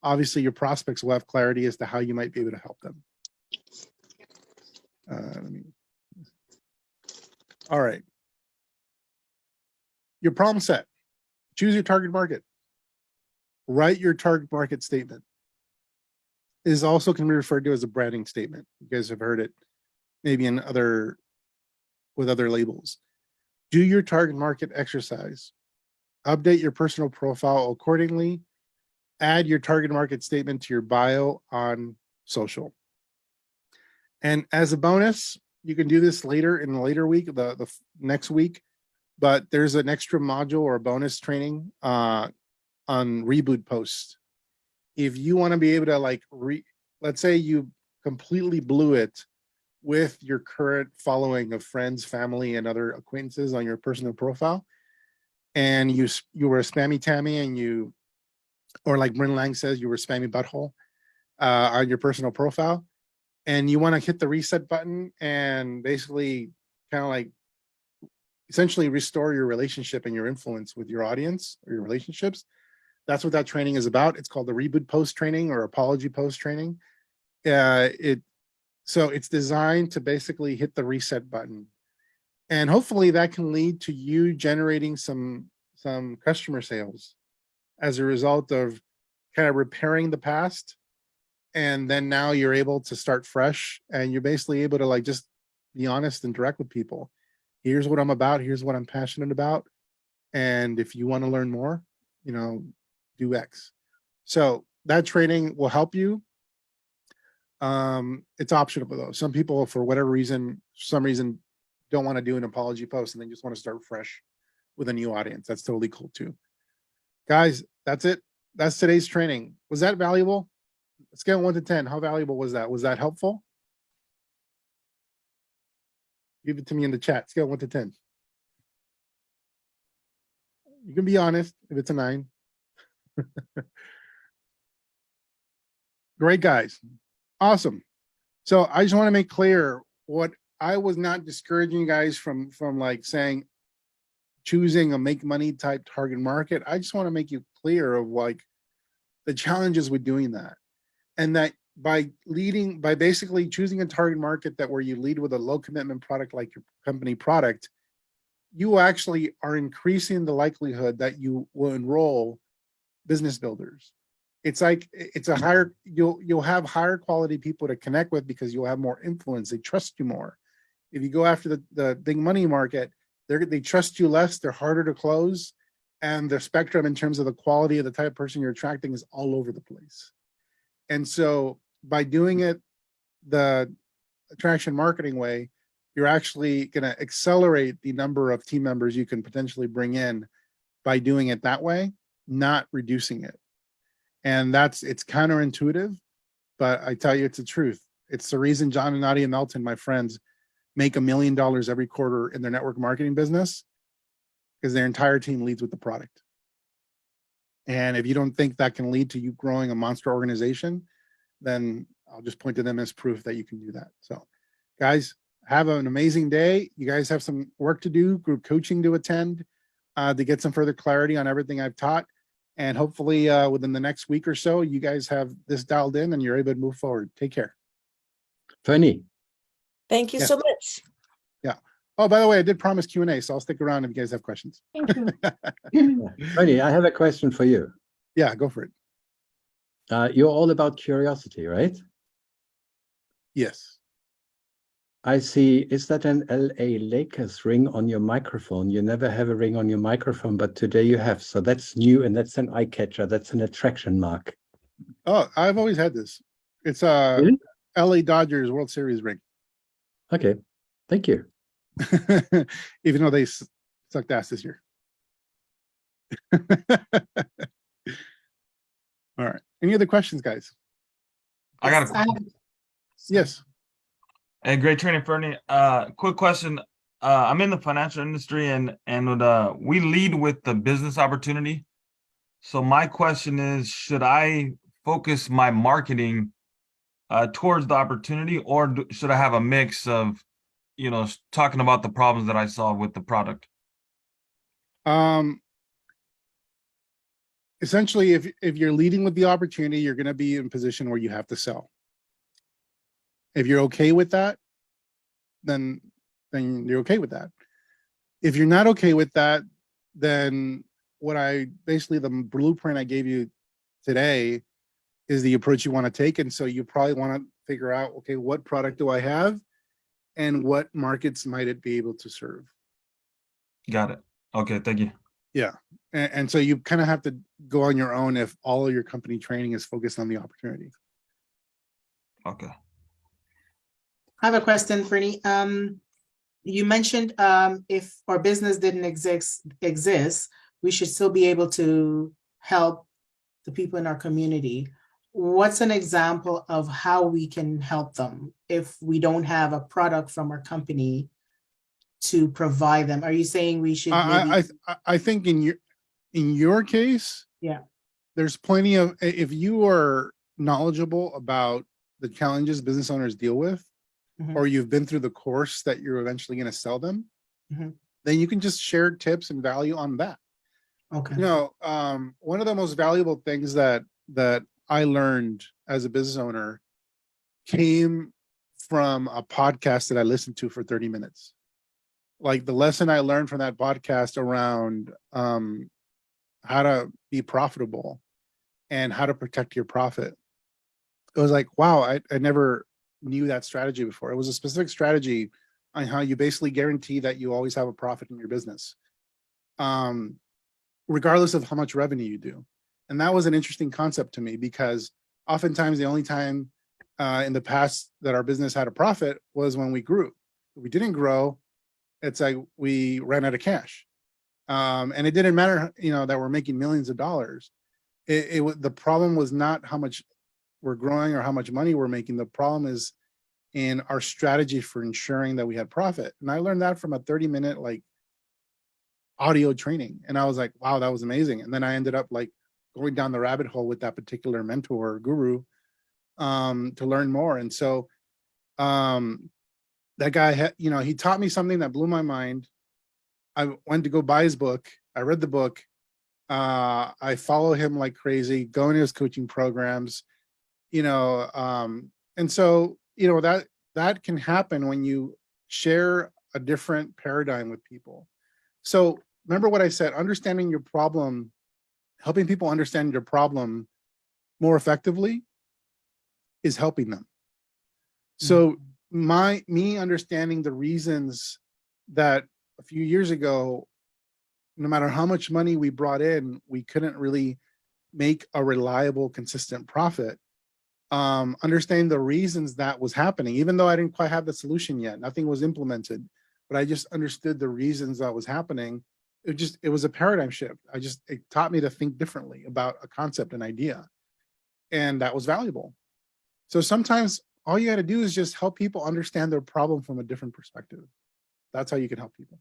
Speaker 1: obviously your prospects will have clarity as to how you might be able to help them. All right. Your problem set. Choose your target market. Write your target market statement. It is also can be referred to as a branding statement. You guys have heard it maybe in with other labels. Do your target market exercise. Update your personal profile accordingly. Add your target market statement to your bio on social. And as a bonus, you can do this later in the later week, the next week, but there's an extra module or a bonus training on reboot posts. If you want to be able to like, let's say you completely blew it with your current following of friends, family, and other acquaintances on your personal profile, and you were a spammy Tammy and you, or like Bryn Lang says, you were a spammy butthole on your personal profile, and you want to hit the reset button and basically kind of like essentially restore your relationship and your influence with your audience or your relationships. That's what that training is about. It's called the reboot post training or apology post training. So it's designed to basically hit the reset button. And hopefully that can lead to you generating some customer sales as a result of kind of repairing the past. And then now you're able to start fresh and you're basically able to like just be honest and direct with people. Here's what I'm about. Here's what I'm passionate about. And if you want to learn more, you know, do X. So that training will help you. It's optional though. Some people, for whatever reason, some reason, don't want to do an apology post and they just want to start fresh with a new audience. That's totally cool too. Guys, that's it. That's today's training. Was that valuable? Scale 1 to 10. How valuable was that? Was that helpful? Give it to me in the chat. Scale 1 to 10. You can be honest if it's a 9. Great, guys. Awesome. So I just want to make clear what I was not discouraging you guys from like saying choosing a make money type target market. I just want to make you clear of like the challenges with doing that. And that by basically choosing a target market that where you lead with a low commitment product like your company product, you actually are increasing the likelihood that you will enroll business builders. It's like it's a higher, you'll have higher quality people to connect with because you'll have more influence. They trust you more. If you go after the big money market, they trust you less, they're harder to close, and the spectrum in terms of the quality of the type of person you're attracting is all over the place. And so by doing it the attraction marketing way, you're actually going to accelerate the number of team members you can potentially bring in by doing it that way, not reducing it. And it's counterintuitive, but I tell you, it's the truth. It's the reason John and Nadia Melton, my friends, make $1 million every quarter in their network marketing business, because their entire team leads with the product. And if you don't think that can lead to you growing a monster organization, then I'll just point to them as proof that you can do that. So guys, have an amazing day. You guys have some work to do, group coaching to attend, to get some further clarity on everything I've taught. And hopefully within the next week or so, you guys have this dialed in and you're able to move forward. Take care.
Speaker 3: Fernie,
Speaker 4: Thank you
Speaker 1: Yeah.
Speaker 4: so much.
Speaker 1: Oh, by the way, I did promise Q&A, so I'll stick around if you guys have questions.
Speaker 4: Thank you.
Speaker 3: Fernie, I have a question for you.
Speaker 1: Yeah, go for it.
Speaker 3: You're all about curiosity, right?
Speaker 1: Yes.
Speaker 3: I see. Is that an LA Lakers ring on your microphone? You never have a ring on your microphone, but today you have. So that's new, and that's an eye catcher. That's an attraction mark.
Speaker 1: Oh, I've always had this. It's a
Speaker 3: Really?
Speaker 1: LA Dodgers World Series ring.
Speaker 3: Okay, thank you.
Speaker 1: Even though they sucked ass this year. All right. Any other questions, guys?
Speaker 5: I got a
Speaker 2: I
Speaker 5: question.
Speaker 2: have-
Speaker 1: Yes.
Speaker 5: Hey, great training, Fernie. Quick question. I'm in the financial industry and we lead with the business opportunity. So my question is, should I focus my marketing towards the opportunity, or should I have a mix of, talking about the problems that I solve with the product?
Speaker 1: Essentially, if you're leading with the opportunity, you're going to be in a position where you have to sell. If you're okay with that, then you're okay with that. If you're not okay with that, then the blueprint I gave you today is the approach you want to take. And so you probably want to figure out, okay, what product do I have and what markets might it be able to serve?
Speaker 5: Got it. Okay, thank you.
Speaker 1: Yeah. And so you kind of have to go on your own if all of your company training is focused on the opportunity.
Speaker 5: Okay.
Speaker 2: I have a question, Fernie. You mentioned if our business didn't exist, we should still be able to help the people in our community. What's an example of how we can help them if we don't have a product from our company to provide them? Are you saying we should maybe?
Speaker 1: I think in your case,
Speaker 2: Yeah.
Speaker 1: there's plenty of, if you are knowledgeable about the challenges business owners deal with,
Speaker 2: Mhm.
Speaker 1: or you've been through the course that you're eventually going to sell them,
Speaker 2: Mhm.
Speaker 1: then you can just share tips and value on that.
Speaker 2: Okay.
Speaker 1: One of the most valuable things that I learned as a business owner came from a podcast that I listened to for 30 minutes. Like the lesson I learned from that podcast around how to be profitable and how to protect your profit. It was like, wow, I never knew that strategy before. It was a specific strategy on how you basically guarantee that you always have a profit in your business, regardless of how much revenue you do. And that was an interesting concept to me because oftentimes the only time in the past that our business had a profit was when we grew. If we didn't grow, it's like we ran out of cash. And it didn't matter, that we're making millions of dollars. The problem was not how much we're growing or how much money we're making. The problem is in our strategy for ensuring that we had profit. And I learned that from a 30-minute audio training. And I was like, wow, that was amazing. And then I ended up going down the rabbit hole with that particular mentor or guru to learn more. And so that guy, he taught me something that blew my mind. I went to go buy his book. I read the book. I follow him like crazy, going to his coaching programs, and so, that can happen when you share a different paradigm with people. So remember what I said, understanding your problem, helping people understand your problem more effectively is helping them. So me understanding the reasons that a few years ago, no matter how much money we brought in, we couldn't really make a reliable, consistent profit. Understanding the reasons that was happening, even though I didn't quite have the solution yet, nothing was implemented, but I just understood the reasons that was happening. It was a paradigm shift. It taught me to think differently about a concept, an idea, and that was valuable. So sometimes all you got to do is just help people understand their problem from a different perspective. That's how you can help people.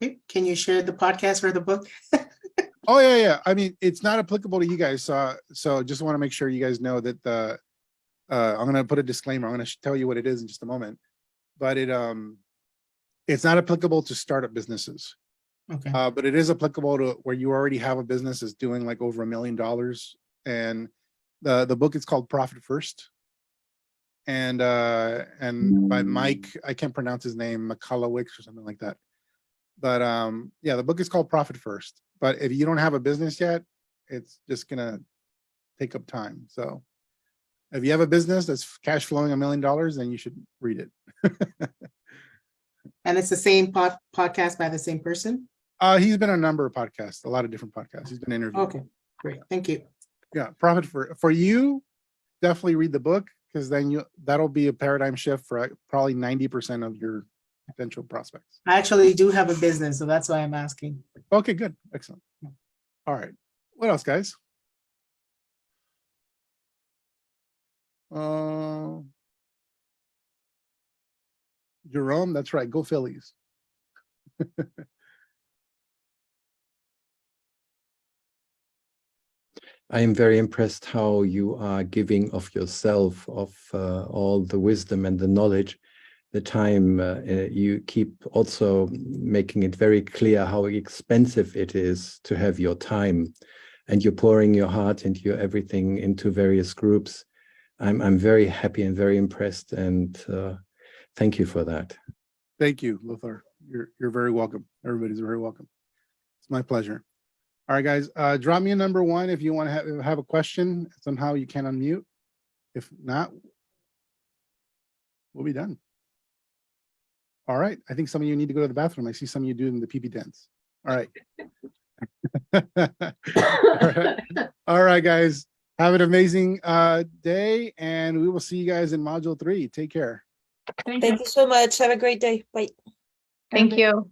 Speaker 2: Okay. Can you share the podcast or the book?
Speaker 1: Oh yeah. I mean, it's not applicable to you guys. So just want to make sure you guys know that I'm going to put a disclaimer. I'm going to tell you what it is in just a moment, but it's not applicable to startup businesses.
Speaker 2: Okay.
Speaker 1: But it is applicable to where you already have a business that's doing like over $1 million. And the book is called Profit First. And by Mike, I can't pronounce his name, McCullowick or something like that. But yeah, the book is called Profit First. But if you don't have a business yet, it's just gonna take up time. So if you have a business that's cash flowing $1 million, then you should read it.
Speaker 2: And it's the same podcast by the same person?
Speaker 1: He's been on a number of podcasts, a lot of different podcasts. He's been interviewed.
Speaker 2: Okay, great. Thank you.
Speaker 1: Yeah, Profit for you, definitely read the book, because then that'll be a paradigm shift for probably 90% of your potential prospects.
Speaker 2: I actually do have a business, so that's why I'm asking.
Speaker 1: Okay, good. Excellent. All right. What else, guys? Jerome, that's right. Go Phillies.
Speaker 3: I am very impressed how you are giving of yourself, of all the wisdom and the knowledge, the time. You keep also making it very clear how expensive it is to have your time, and you're pouring your heart and your everything into various groups. I'm very happy and very impressed, and thank you for that.
Speaker 1: Thank you, Lothar. You're very welcome. Everybody's very welcome. It's my pleasure. All right, guys, drop me a number 1 if you want to have a question. Somehow you can unmute. If not, we'll be done. All right. I think some of you need to go to the bathroom. I see some of you doing the pee-pee dance. All right. All right. All right, guys. Have an amazing day, and we will see you guys in module 3. Take care.
Speaker 4: Thank you so much. Have a great day. Bye.
Speaker 6: Thank you.